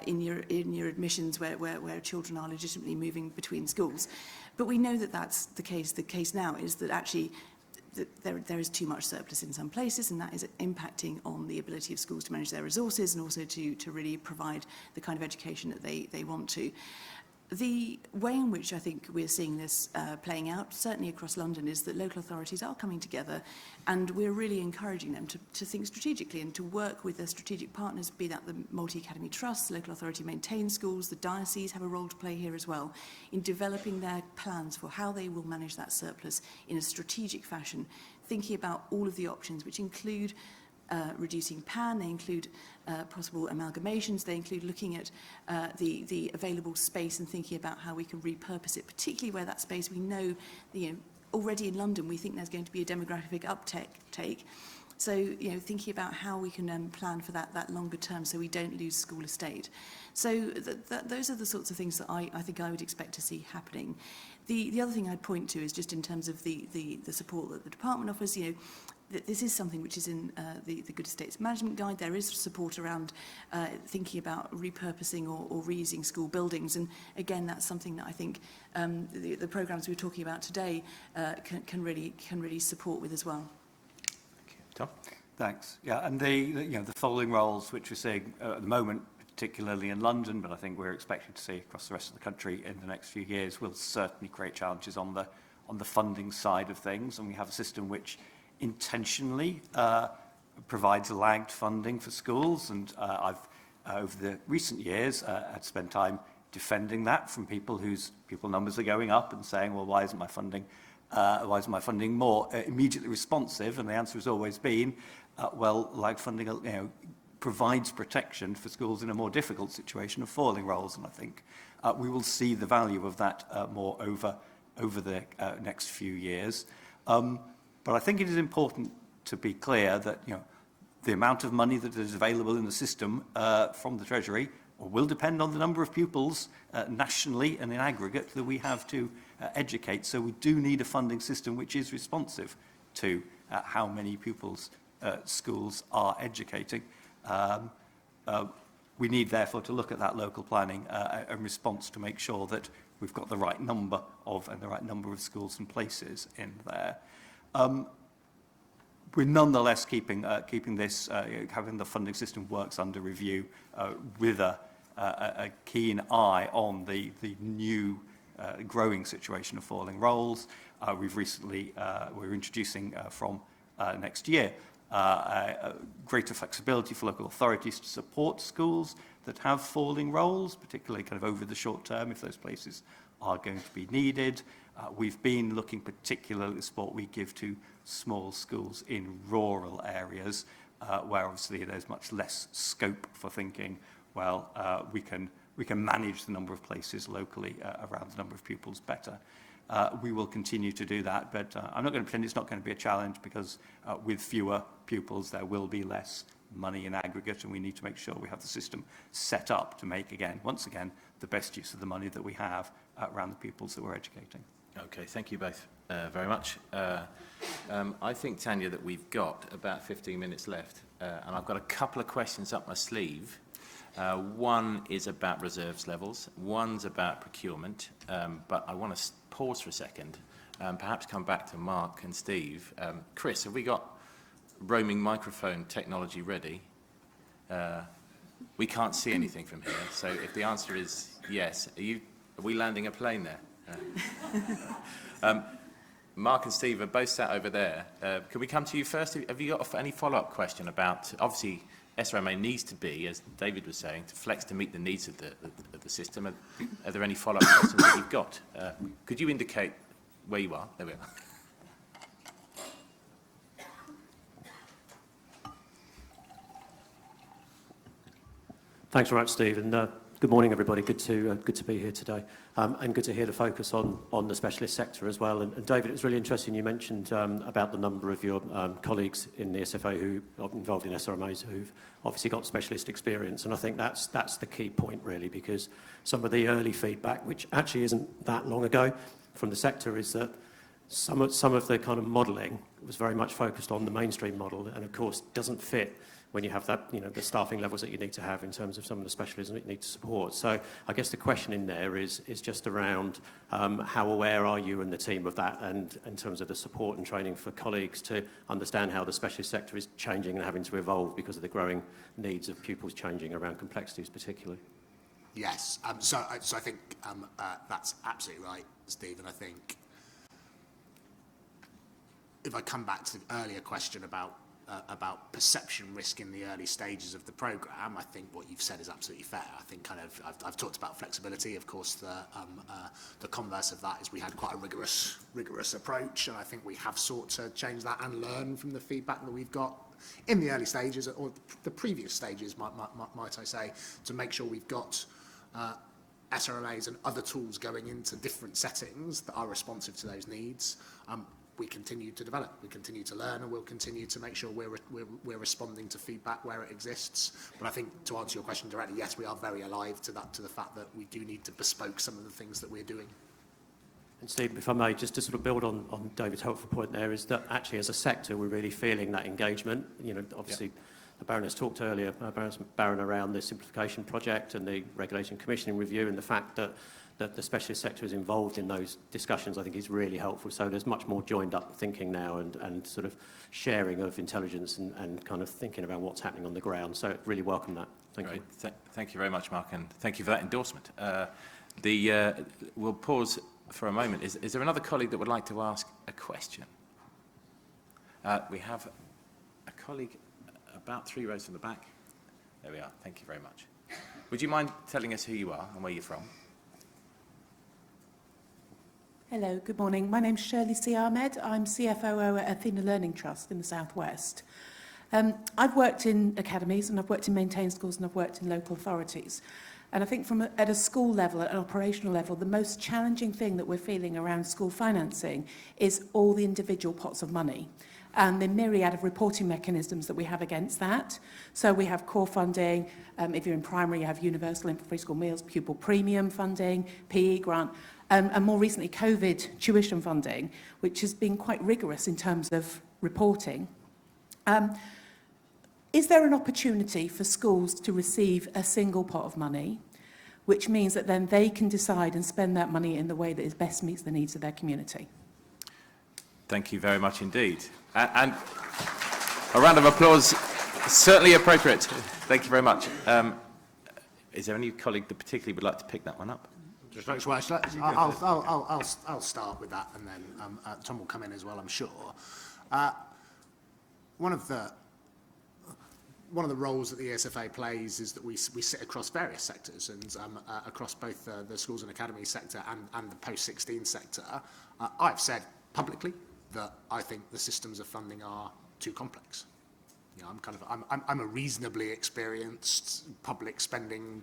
in-year admissions where children are legitimately moving between schools. But we know that that's the case. The case now is that actually there is too much surplus in some places, and that is impacting on the ability of schools to manage their resources and also to really provide the kind of education that they want to. The way in which I think we're seeing this playing out, certainly across London, is that local authorities are coming together, and we're really encouraging them to think strategically and to work with their strategic partners, be that the multi-academy trusts, the local authority maintained schools, the dioceses have a role to play here as well, in developing their plans for how they will manage that surplus in a strategic fashion, thinking about all of the options, which include reducing PAN, they include possible amalgamations, they include looking at the available space and thinking about how we can repurpose it, particularly where that space we know, already in London we think there's going to be a demographic uptake. So, thinking about how we can plan for that longer term so we don't lose school estate. So those are the sorts of things that I think I would expect to see happening. The other thing I'd point to is just in terms of the support that the department offers, this is something which is in the Good Estates Management Guide. There is support around thinking about repurposing or reusing school buildings. And again, that's something that I think the programmes we're talking about today can really support with as well. Tom? Thanks. Yeah, and the following roles which we're seeing at the moment, particularly in London, but I think we're expecting to see across the rest of the country in the next few years, will certainly create challenges on the funding side of things. And we have a system which intentionally provides lagged funding for schools, and I've over the recent years had spent time defending that from people whose pupil numbers are going up and saying, well, why isn't my funding more immediately responsive? And the answer has always been, well, lagged funding provides protection for schools in a more difficult situation of falling rolls, and I think we will see the value of that more over the next few years. But I think it is important to be clear that the amount of money that is available in the system from the Treasury will depend on the number of pupils nationally and in aggregate that we have to educate. So we do need a funding system which is responsive to how many pupils schools are educating. We need, therefore, to look at that local planning and response to make sure that we've got the right number of schools and places in there. We're nonetheless keeping this, having the funding system works under review with a keen eye on the new growing situation of falling rolls. We're introducing from next year greater flexibility for local authorities to support schools that have falling rolls, particularly kind of over the short term if those places are going to be needed. We've been looking particularly at the support we give to small schools in rural areas where obviously there's much less scope for thinking, well, we can manage the number of places locally around the number of pupils better. We will continue to do that, but I'm not going to pretend it's not going to be a challenge because with fewer pupils there will be less money in aggregate, and we need to make sure we have the system set up to make, once again, the best use of the money that we have around the pupils that we're educating. Okay, thank you both very much. I think, Tanya, that we've got about 15 minutes left, and I've got a couple of questions up my sleeve. One is about reserves levels, one's about procurement, but I want to pause for a second, perhaps come back to Mark and Steve. Chris, have we got roaming microphone technology ready? We can't see anything from here, so if the answer is yes, are we landing a plane there? Mark and Steve are both sat over there. Can we come to you first? Have you got any follow-up question about, obviously, SRMA needs to be, as David was saying, to flex to meet the needs of the system. Are there any follow-up questions that you've got? Could you indicate where you are? There we are. Thanks very much, Steve, and good morning, everybody. Good to be here today, and good to hear the focus on the specialist sector as well. And David, it was really interesting you mentioned about the number of your colleagues in the SFA who are involved in SRMAs who've obviously got specialist experience, and I think that's the key point really, because some of the early feedback, which actually isn't that long ago from the sector, is that some of the kind of modelling was very much focused on the mainstream model, and of course doesn't fit when you have that, the staffing levels that you need to have in terms of some of the specialisms that you need to support. So I guess the question in there is just around how aware are you and the team of that, and in terms of the support and training for colleagues to understand how the specialist sector is changing and having to evolve because of the growing needs of pupils changing around complexities particularly. Yes, so I think that's absolutely right, Steve, and I think if I come back to the earlier question about perception risk in the early stages of the programme, I think what you've said is absolutely fair. I think I've talked about flexibility. Of course, the converse of that is we had quite a rigorous approach, and I think we have sought to change that and learn from the feedback that we've got in the early stages, or the previous stages, might I say, to make sure we've got SRMAs and other tools going into different settings that are responsive to those needs. We continue to develop, we continue to learn, and we'll continue to make sure we're responding to feedback where it exists. But I think, to answer your question directly, yes, we are very alive to the fact that we do need to bespoke some of the things that we're doing. And Steve, if I may, just to sort of build on David's helpful point there, is that actually as a sector we're really feeling that engagement. Obviously the Baroness talked earlier, Baron, around the simplification project and the Regulation Commissioning review, and the fact that the specialist sector is involved in those discussions, I think, is really helpful. So there's much more joined up thinking now, and sort of sharing of intelligence and kind of thinking about what's happening on the ground. So really welcome that. Thank you. Thank you very much, Mark, and thank you for that endorsement. We'll pause for a moment. Is there another colleague that would like to ask a question? We have a colleague about 3 rows from the back. There we are. Thank you very much. Would you mind telling us who you are and where you're from? Hello, good morning. My name's Shirley C. Ahmed. I'm CFOO at Athena Learning Trust in the Southwest. I've worked in academies, and I've worked in maintained schools, and I've worked in local authorities. And I think at a school level, at an operational level, the most challenging thing that we're feeling around school financing is all the individual pots of money and the myriad of reporting mechanisms that we have against that. So we have core funding. If you're in primary, you have universal and free school meals, pupil premium funding, PE grant, and more recently COVID tuition funding, which has been quite rigorous in terms of reporting. Is there an opportunity for schools to receive a single pot of money, which means that then they can decide and spend that money in the way that is best meets the needs of their community? Thank you very much indeed. And a round of applause, certainly appropriate. Thank you very much. Is there any colleague that particularly would like to pick that one up? I'll start with that, and then Tom will come in as well, I'm sure. One of the roles that the ESFA plays is that we sit across various sectors, and across both the schools and academies sector and the post-16 sector. I've said publicly that I think the systems of funding are too complex. I'm a reasonably experienced public spending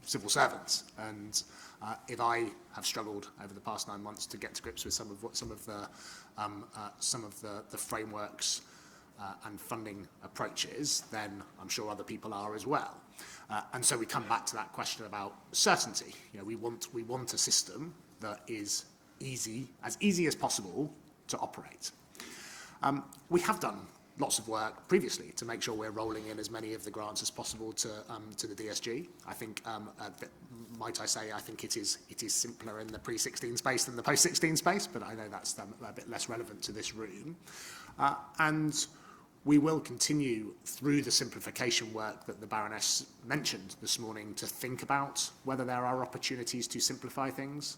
civil servant, and if I have struggled over the past 9 months to get to grips with some of the frameworks and funding approaches, then I'm sure other people are as well. And so we come back to that question about certainty. We want a system that is as easy as possible to operate. We have done lots of work previously to make sure we're rolling in as many of the grants as possible to the DSG. I think, might I say, I think it is simpler in the pre-16 space than the post-16 space, but I know that's a bit less relevant to this room. And we will continue through the simplification work that the Baroness mentioned this morning to think about whether there are opportunities to simplify things.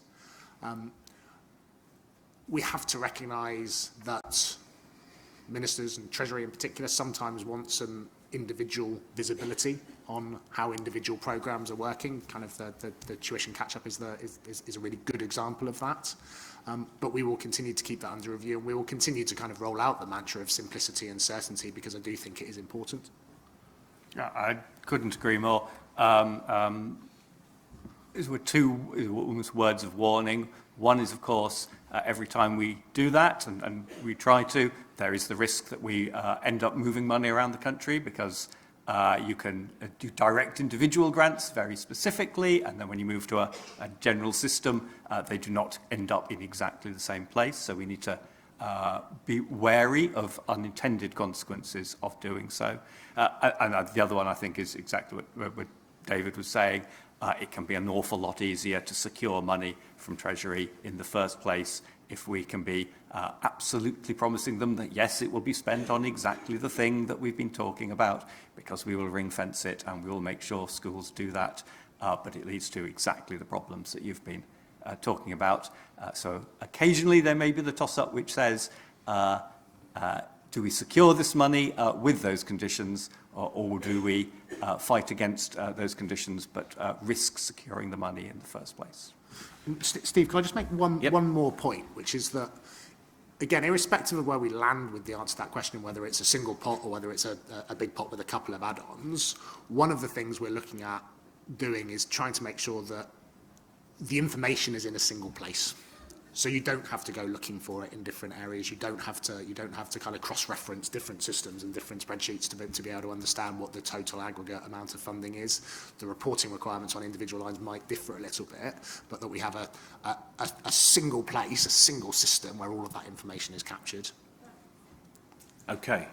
We have to recognise that ministers and Treasury in particular sometimes want some individual visibility on how individual programmes are working. Kind of the tuition catch-up is a really good example of that. But we will continue to keep that under review, and we will continue to kind of roll out the mantra of simplicity and certainty, because I do think it is important. Yeah, I couldn't agree more. These were two words of warning. One is, of course, every time we do that, and we try to, there is the risk that we end up moving money around the country, because you can do direct individual grants very specifically, and then when you move to a general system, they do not end up in exactly the same place. So we need to be wary of unintended consequences of doing so. And the other one, I think, is exactly what David was saying. It can be an awful lot easier to secure money from Treasury in the first place if we can be absolutely promising them that, yes, it will be spent on exactly the thing that we've been talking about, because we will ring-fence it and we will make sure schools do that. But it leads to exactly the problems that you've been talking about. So occasionally there may be the toss-up which says, do we secure this money with those conditions, or do we fight against those conditions but risk securing the money in the first place? Steve, can I just make one more point, which is that, again, irrespective of where we land with the answer to that question, whether it's a single pot or whether it's a big pot with a couple of add-ons, one of the things we're looking at doing is trying to make sure that the information is in a single place. So you don't have to go looking for it in different areas. You don't have to kind of cross-reference different systems and different spreadsheets to be able to understand what the total aggregate amount of funding is. The reporting requirements on individual lines might differ a little bit, but that we have a single place, a single system where all of that information is captured. Okay.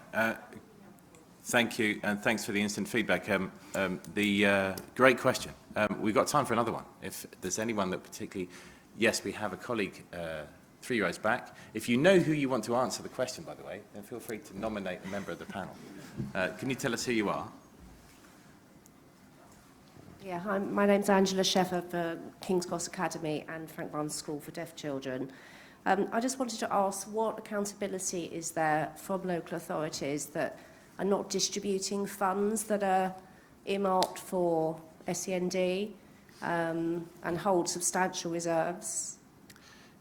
Thank you, and thanks for the instant feedback. Great question. We've got time for another one. If there's anyone that particularly... Yes, we have a colleague 3 rows back. If you know who you want to answer the question, by the way, then feel free to nominate a member of the panel. Can you tell us who you are? Yeah, hi, my name's Angela Sheffer for King's Cross Academy and Frank Barnes School for Deaf Children. I just wanted to ask, what accountability is there from local authorities that are not distributing funds that are earmarked for SEND and hold substantial reserves?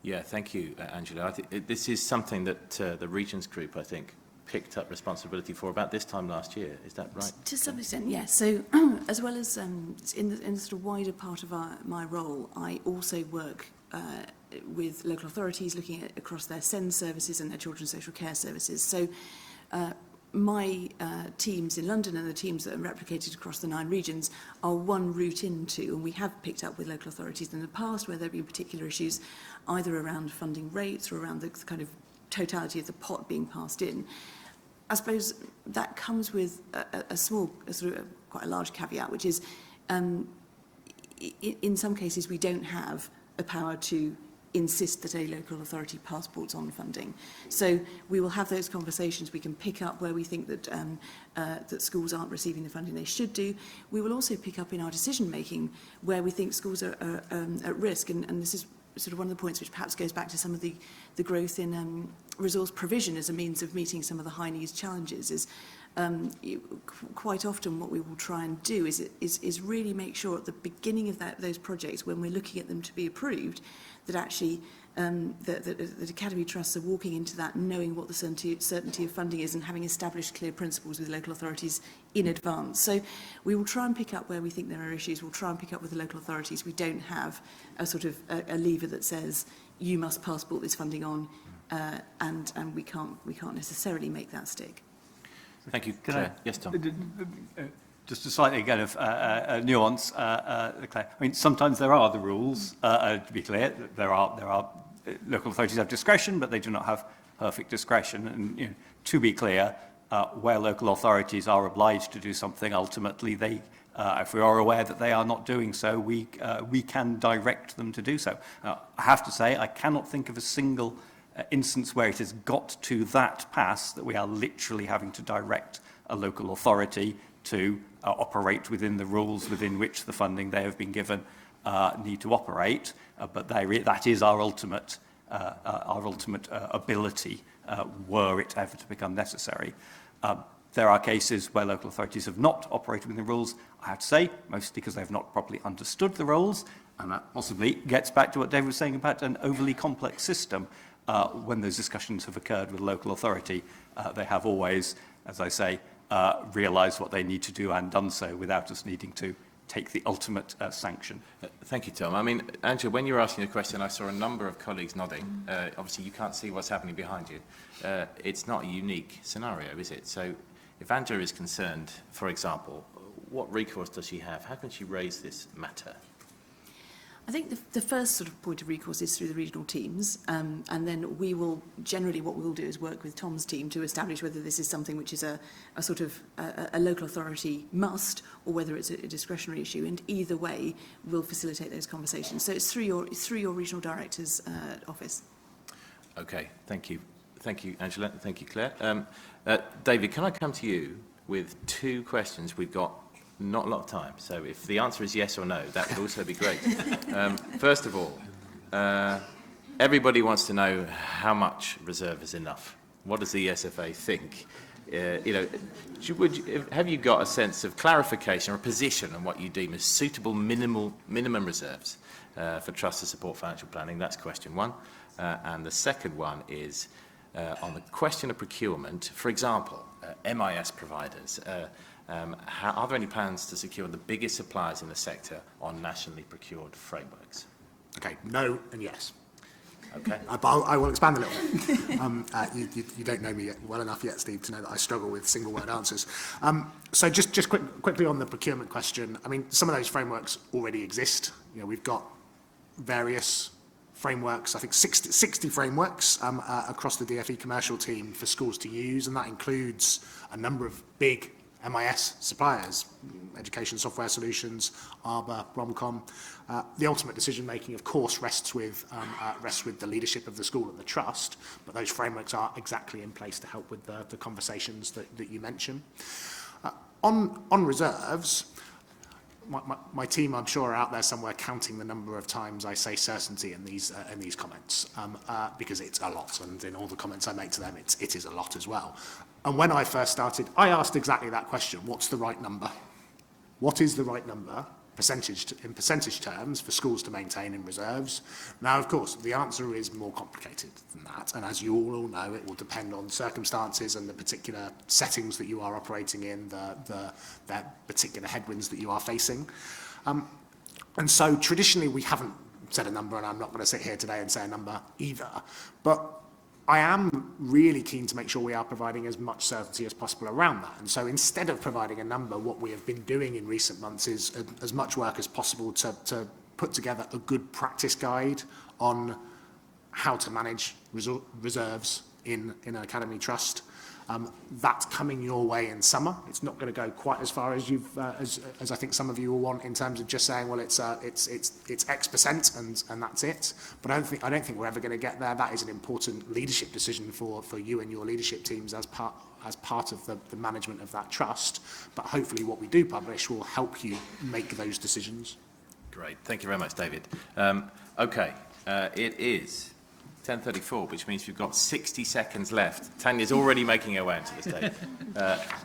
Yeah, thank you, Angela. I think this is something that the Regions Group, I think, picked up responsibility for about this time last year. Is that right? To some extent, yes. So as well as in the sort of wider part of my role, I also work with local authorities looking at across their SEND services and their children's social care services. So my teams in London and the teams that are replicated across the 9 regions are one route into, and we have picked up with local authorities in the past where there have been particular issues either around funding rates or around the kind of totality of the pot being passed in. I suppose that comes with quite a large caveat, which is in some cases we don't have a power to insist that a local authority passports on funding. So we will have those conversations. We can pick up where we think that that schools aren't receiving the funding they should do. We will also pick up in our decision making where we think schools are at risk, and this is sort of one of the points which perhaps goes back to some of the growth in resource provision as a means of meeting some of the high needs challenges. Is quite often what we will try and do is really make sure at the beginning of those projects, when we're looking at them to be approved, that actually the Academy Trusts are walking into that knowing what the certainty of funding is and having established clear principles with local authorities in advance. So we will try and pick up where we think there are issues. We'll try and pick up with the local authorities. We don't have a sort of a lever that says you must passport this funding on, and we can't necessarily make that stick. Thank you. Yes, Tom. Just a slightly kind of nuance, Claire. I mean, sometimes there are the rules. To be clear, there are local authorities have discretion, but they do not have perfect discretion. And to be clear, where local authorities are obliged to do something, ultimately they, if we are aware that they are not doing so, we can direct them to do so. I have to say, I cannot think of a single instance where it has got to that pass that we are literally having to direct a local authority to operate within the rules within which the funding they have been given need to operate. But that is our ultimate ability, were it ever to become necessary. There are cases where local authorities have not operated within the rules, I have to say, mostly because they have not properly understood the rules, and that possibly gets back to what David was saying about an overly complex system. When those discussions have occurred with local authority, they have always, as I say, realised what they need to do and done so without us needing to take the ultimate sanction. Thank you, Tom. I mean, Angela, when you were asking a question, I saw a number of colleagues nodding. Obviously, you can't see what's happening behind you. It's not a unique scenario, is it? So if Angela is concerned, for example, what recourse does she have? How can she raise this matter? I think the first sort of point of recourse is through the regional teams, and then we will, generally what we'll do is work with Tom's team to establish whether this is something which is a sort of a local authority must, or whether it's a discretionary issue, and either way we'll facilitate those conversations. So it's through your regional director's office. Okay, thank you. Thank you, Angela. Thank you, Claire. David, can I come to you with 2 questions? We've got not a lot of time, so if the answer is yes or no, that would also be great. First of all, everybody wants to know how much reserve is enough. What does the SFA think? Have you got a sense of clarification or a position on what you deem as suitable minimum reserves for trust to support financial planning? That's question 1. And the second one is on the question of procurement. For example, MIS providers. Are there any plans to secure the biggest suppliers in the sector on nationally procured frameworks? Okay, no and yes. Okay. I will expand a little bit. You don't know me well enough yet, Steve, to know that I struggle with single-word answers. So just quickly on the procurement question, I mean, some of those frameworks already exist. You know, we've got various frameworks, I think 60 frameworks across the DFE commercial team for schools to use, and that includes a number of big MIS suppliers, Education Software Solutions, Arbor, Bromcom. The ultimate decision-making, of course, rests with the leadership of the school and the trust, but those frameworks are exactly in place to help with the conversations that you mentioned. On reserves, my team, I'm sure, are out there somewhere counting the number of times I say certainty in these comments, because it's a lot, and in all the comments I make to them, it is a lot as well. And when I first started, I asked exactly that question: what's the right number? What is the right number, in percentage terms, for schools to maintain in reserves? Now, of course, the answer is more complicated than that, and as you all know, it will depend on circumstances and the particular settings that you are operating in, the particular headwinds that you are facing. And so traditionally we haven't set a number, and I'm not going to sit here today and say a number either, but I am really keen to make sure we are providing as much certainty as possible around that. And so instead of providing a number, what we have been doing in recent months is as much work as possible to put together a good practice guide on how to manage reserves in an academy trust. That's coming your way in summer. It's not going to go quite as far as as I think some of you will want, in terms of just saying, well, it's X% and that's it. But I don't think we're ever going to get there. That is an important leadership decision for you and your leadership teams as part of the management of that trust. But hopefully what we do publish will help you make those decisions. Great. Thank you very much, David. Okay. It is 10:34, which means we've got 60 seconds left. Tanya's already making her way onto the stage.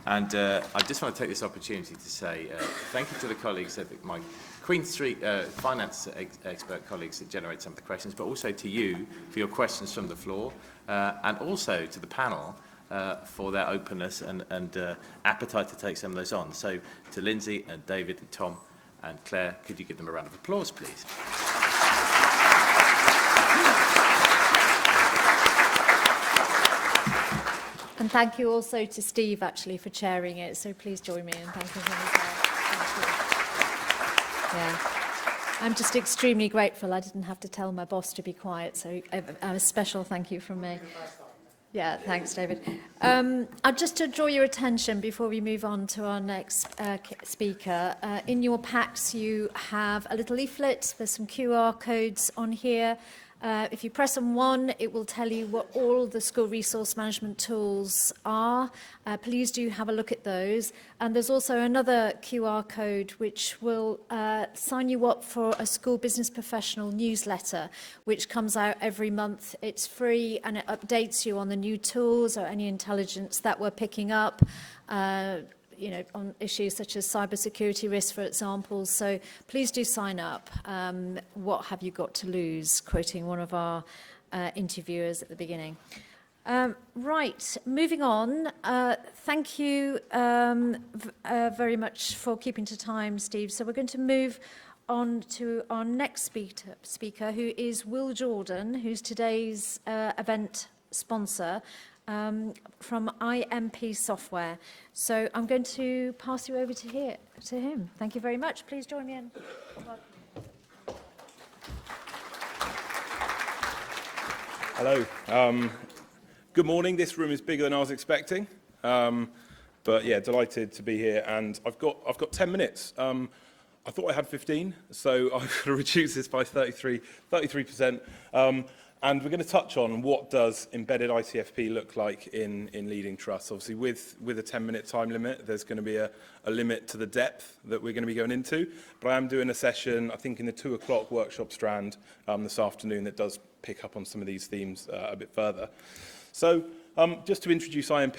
And I just want to take this opportunity to say thank you to the colleagues, my Queen Street finance expert colleagues that generate some of the questions, but also to you for your questions from the floor, and also to the panel for their openness and appetite to take some of those on. So to Lindsay and David and Tom and Claire, could you give them a round of applause, please? And thank you also to Steve, actually, for chairing it. So please join me in thanking him as well. Yeah. I'm just extremely grateful. I didn't have to tell my boss to be quiet, so a special thank you from me. Yeah, thanks, David. Just to draw your attention before we move on to our next speaker, in your packs you have a little leaflet. There's some QR codes on here. If you press on one, it will tell you what all the school resource management tools are. Please do have a look at those. And there's also another QR code which will sign you up for a school business professional newsletter, which comes out every month. It's free and it updates you on the new tools or any intelligence that we're picking up. On issues such as cybersecurity risks, for example. So please do sign up. What have you got to lose? Quoting one of our interviewers at the beginning. Right, moving on. Thank you very much for keeping to time, Steve. So we're going to move on to our next speaker, who is Will Jordan, who's today's event sponsor. From IMP Software. So I'm going to pass you over to him. Thank you very much. Please join me in. Hello. Good morning. This room is bigger than I was expecting, but yeah, delighted to be here. And I've got 10 minutes. I thought I had 15, so I'm going to reduce this by 33%. And we're going to touch on what does embedded ICFP look like in leading trusts. Obviously, with a 10-minute time limit, there's going to be a limit to the depth that we're going to be going into. But I am doing a session, I think, in the 2 o'clock workshop strand this afternoon that does pick up on some of these themes a bit further. So just to introduce IMP,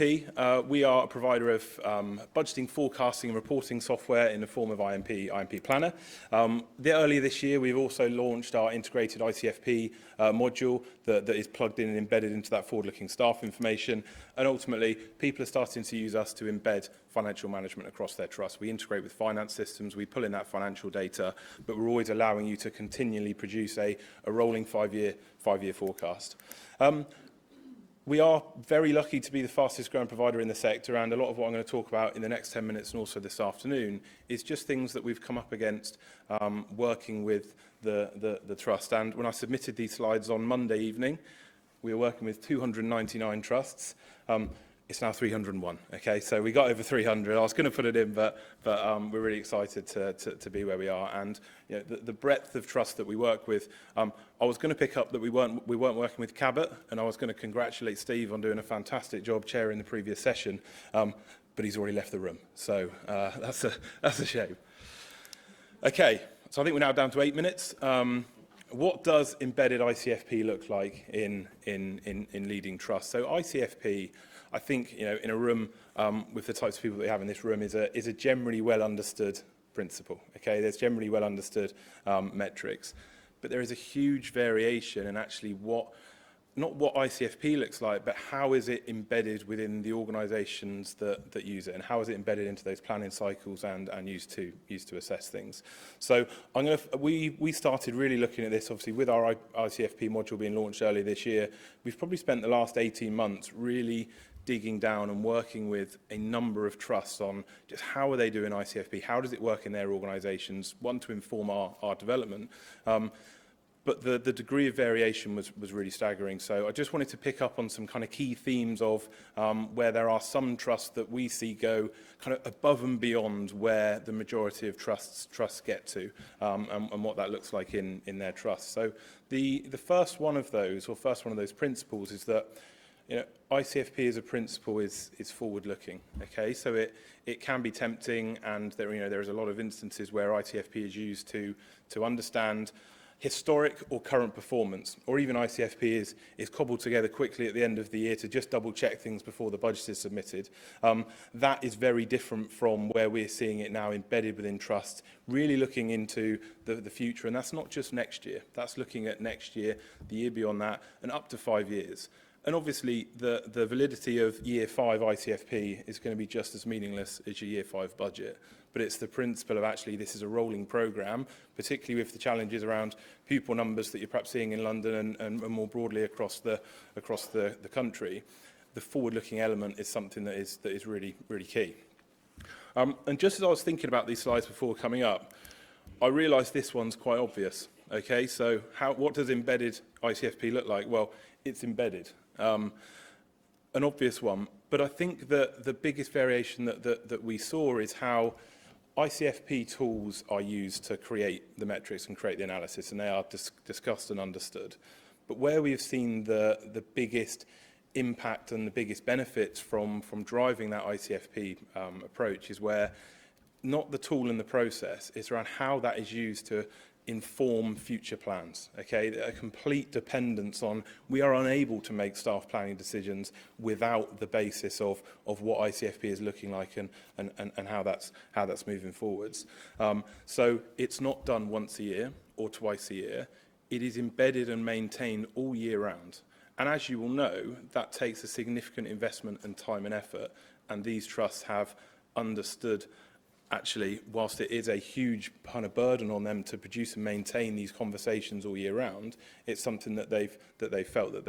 we are a provider of budgeting, forecasting and reporting software in the form of IMP Planner. Earlier this year, we've also launched our integrated ICFP module that is plugged in and embedded into that forward-looking staff information. And ultimately, people are starting to use us to embed financial management across their trust. We integrate with finance systems, we pull in that financial data, but we're always allowing you to continually produce a rolling five-year forecast. We are very lucky to be the fastest growing provider in the sector, and a lot of what I'm going to talk about in the next 10 minutes and also this afternoon is just things that we've come up against working with the trust. And when I submitted these slides on Monday evening, we were working with 299 trusts. It's now 301. Okay, so we got over 300. I was going to put it in, but we're really excited to be where we are. And you know, the breadth of trust that we work with. I was going to pick up that we weren't working with Cabot, and I was going to congratulate Steve on doing a fantastic job chairing the previous session, but he's already left the room. So that's a shame. Okay, so I think we're now down to 8 minutes. What does embedded ICFP look like in leading trust? So ICFP, I think, you know, in a room with the types of people that we have in this room, is a generally well understood principle. Okay, there's generally well understood metrics, but there is a huge variation in actually not what ICFP looks like, but how is it embedded within the organisations that use it, and how is it embedded into those planning cycles and used to assess things. So we started really looking at this, obviously, with our ICFP module being launched earlier this year. We've probably spent the last 18 months really digging down and working with a number of trusts on just how are they doing ICFP, how does it work in their organisations, one, to inform our development. But the degree of variation was really staggering. So I just wanted to pick up on some kind of key themes of where there are some trusts that we see go kind of above and beyond where the majority of trusts get to, and what that looks like in their trusts. So the first one of those principles is that, you know, ICFP as a principle is forward-looking. Okay, so it can be tempting, and there is a lot of instances where ICFP is used to understand historic or current performance, or even ICFP is cobbled together quickly at the end of the year to just double-check things before the budget is submitted. That is very different from where we're seeing it now embedded within trust, really looking into the future, and that's not just next year. That's looking at next year, the year beyond that, and up to 5 years. And obviously, the validity of Year 5 ICFP is going to be just as meaningless as your Year 5 budget. But it's the principle of actually this is a rolling programme, particularly with the challenges around pupil numbers that you're perhaps seeing in London and more broadly across the country. The forward-looking element is something that is really, really key. And just as I was thinking about these slides before coming up, I realised this one's quite obvious. Okay, so what does embedded ICFP look like? Well, it's embedded. An obvious one, but I think that the biggest variation that we saw is how ICFP tools are used to create the metrics and create the analysis, and they are discussed and understood. But where we have seen the biggest impact and the biggest benefits from driving that ICFP approach is where not the tool and the process, it's around how that is used to inform future plans. Okay, a complete dependence on, we are unable to make staff planning decisions without the basis of what ICFP is looking like and how that's moving forwards. So it's not done once a year or twice a year. It is embedded and maintained all year round. And as you will know, that takes a significant investment and time and effort. And these trusts have understood, actually, whilst it is a huge kind of burden on them to produce and maintain these conversations all year round, it's something that they've felt that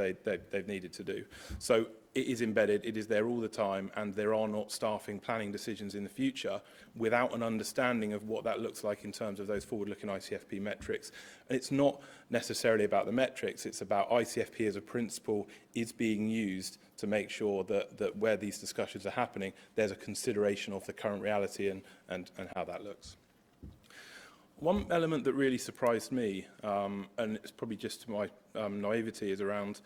they've needed to do. So it is embedded, it is there all the time, and there are not staffing planning decisions in the future without an understanding of what that looks like in terms of those forward-looking ICFP metrics. And it's not necessarily about the metrics, it's about ICFP as a principle is being used to make sure that where these discussions are happening, there's a consideration of the current reality and how that looks. One element that really surprised me, and it's probably just my naivety, is around,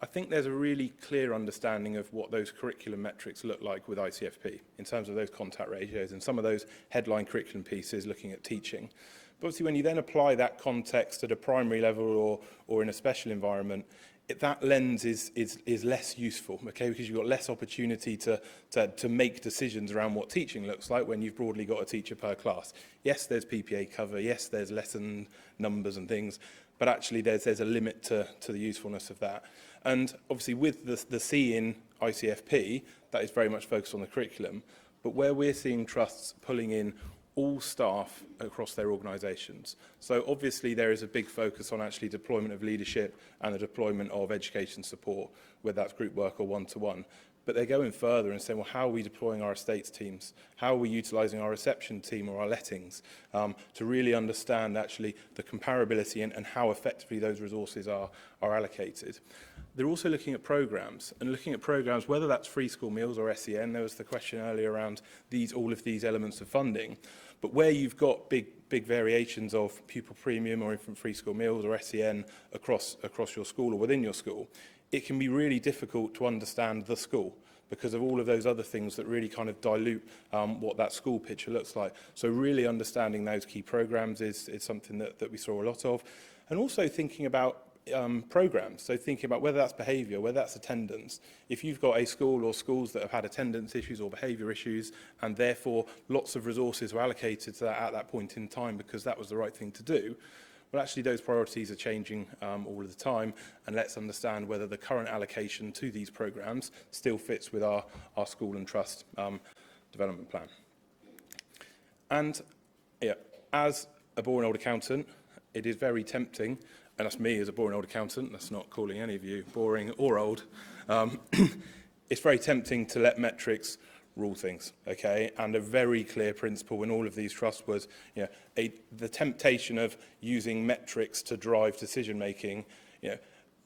I think there's a really clear understanding of what those curriculum metrics look like with ICFP in terms of those contact ratios and some of those headline curriculum pieces looking at teaching. But obviously when you then apply that context at a primary level or in a special environment, that lens is less useful, okay, because you've got less opportunity to make decisions around what teaching looks like when you've broadly got a teacher per class. Yes, there's PPA cover, yes, there's lesson numbers and things, but actually there's a limit to the usefulness of that. And obviously with the C in ICFP, that is very much focused on the curriculum, but where we're seeing trusts pulling in all staff across their organisations. So obviously there is a big focus on actually deployment of leadership and the deployment of education support, whether that's group work or one-to-one. But they're going further and saying, well, how are we deploying our estates teams? How are we utilising our reception team or our lettings to really understand actually the comparability and how effectively those resources are allocated? They're also looking at programmes, and looking at programmes, whether that's free school meals or SEN. There was the question earlier around all of these elements of funding. But where you've got big variations of pupil premium or infant free school meals or SEN across your school or within your school, it can be really difficult to understand the school because of all of those other things that really kind of dilute what that school picture looks like. So really understanding those key programmes is something that we saw a lot of. And also thinking about programmes, so thinking about whether that's behaviour, whether that's attendance. If you've got a school or schools that have had attendance issues or behaviour issues, and therefore lots of resources were allocated to that at that point in time because that was the right thing to do, well, actually those priorities are changing all of the time, and let's understand whether the current allocation to these programmes still fits with our school and trust development plan. And yeah, as a boring old accountant, it is very tempting, and that's me as a boring old accountant, that's not calling any of you boring or old, it's very tempting to let metrics rule things, okay? And a very clear principle in all of these trusts was, the temptation of using metrics to drive decision-making.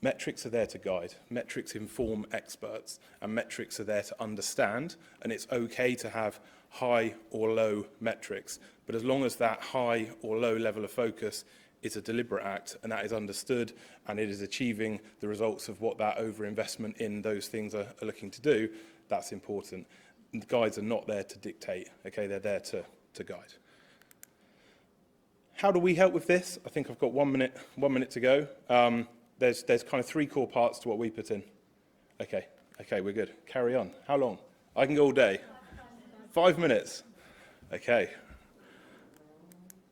Metrics are there to guide, metrics inform experts, and metrics are there to understand, and it's okay to have high or low metrics, but as long as that high or low level of focus is a deliberate act, and that is understood, and it is achieving the results of what that overinvestment in those things are looking to do, that's important. And the guides are not there to dictate, okay? They're there to guide. How do we help with this? I think I've got 1 minute to go. There's kind of 3 core parts to what we put in. Okay, we're good. Carry on. How long? I can go all day. 5 minutes. Okay.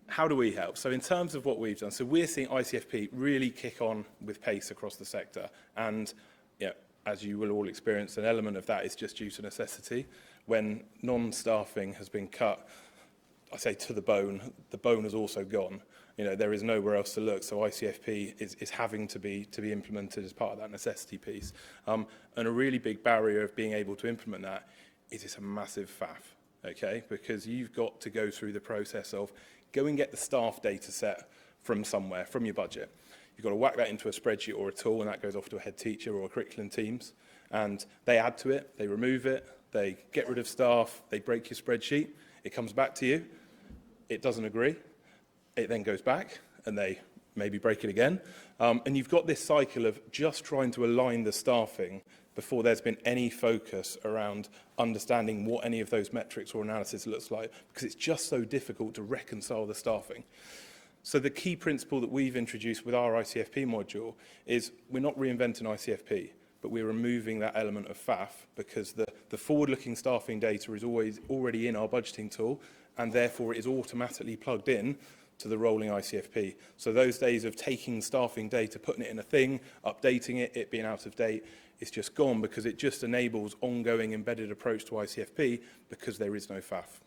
How do we help? So in terms of what we've done, so we're seeing ICFP really kick on with pace across the sector. And as you will all experience, an element of that is just due to necessity. When non-staffing has been cut, I say to the bone has also gone. There is nowhere else to look, so ICFP is having to be implemented as part of that necessity piece. And a really big barrier of being able to implement that is it's a massive faff, okay? Because you've got to go through the process of go and get the staff data set from somewhere, from your budget. You've got to whack that into a spreadsheet or a tool, and that goes off to a head teacher or a curriculum teams. And they add to it, they remove it, they get rid of staff, they break your spreadsheet. It comes back to you. It doesn't agree. It then goes back, and they maybe break it again. And you've got this cycle of just trying to align the staffing before there's been any focus around understanding what any of those metrics or analysis looks like, because it's just so difficult to reconcile the staffing. So the key principle that we've introduced with our ICFP module is we're not reinventing ICFP, but we're removing that element of faff because the forward-looking staffing data is already in our budgeting tool, and therefore it is automatically plugged in to the rolling ICFP. So those days of taking staffing data, putting it in a thing, updating it being out of date, it's just gone because it just enables ongoing embedded approach to ICFP because there is no faff.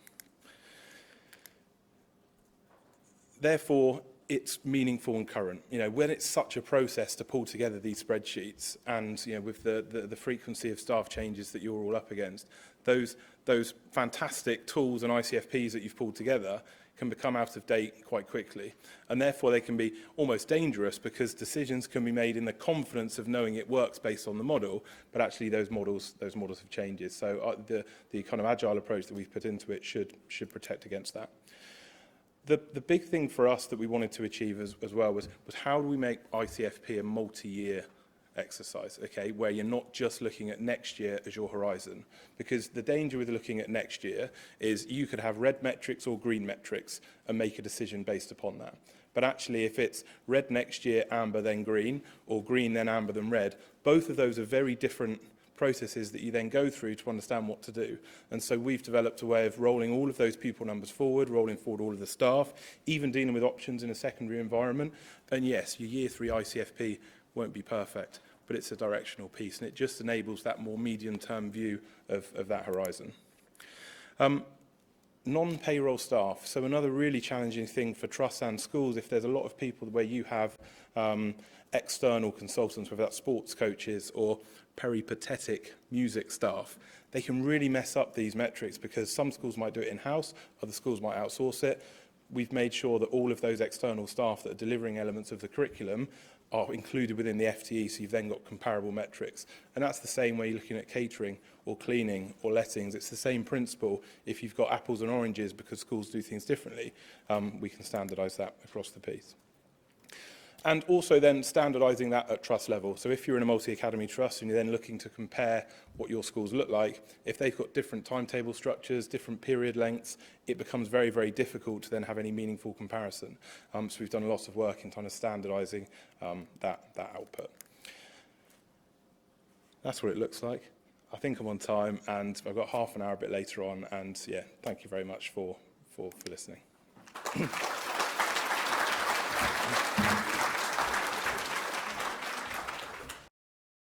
Therefore, it's meaningful and current. You know, when it's such a process to pull together these spreadsheets, and you know, with the frequency of staff changes that you're all up against, those fantastic tools and ICFPs that you've pulled together can become out of date quite quickly, and therefore they can be almost dangerous, because decisions can be made in the confidence of knowing it works based on the model, but actually those models have changes. So the kind of agile approach that we've put into it should protect against that. The big thing for us that we wanted to achieve as well was how do we make ICFP a multi-year exercise, okay, where you're not just looking at next year as your horizon. Because the danger with looking at next year is you could have red metrics or green metrics and make a decision based upon that. But actually, if it's red next year, amber, then green, or green, then amber, then red, both of those are very different processes that you then go through to understand what to do. And so we've developed a way of rolling all of those pupil numbers forward, rolling forward all of the staff, even dealing with options in a secondary environment. And yes, your year 3 ICFP won't be perfect, but it's a directional piece, and it just enables that more medium-term view of that horizon. Non-payroll staff. So another really challenging thing for trusts and schools, if there's a lot of people where you have external consultants, whether that's sports coaches or peripatetic music staff, they can really mess up these metrics, because some schools might do it in-house, other schools might outsource it. We've made sure that all of those external staff that are delivering elements of the curriculum are included within the FTE, so you've then got comparable metrics. And that's the same way you're looking at catering or cleaning or lettings. It's the same principle. If you've got apples and oranges because schools do things differently, we can standardise that across the piece. And also then standardising that at trust level. So if you're in a multi-academy trust and you're then looking to compare what your schools look like, if they've got different timetable structures, different period lengths, it becomes very, very difficult to then have any meaningful comparison. So we've done a lot of work in kind of standardising that output. That's what it looks like. I think I'm on time, and I've got half an hour a bit later on, and yeah, thank you very much for listening.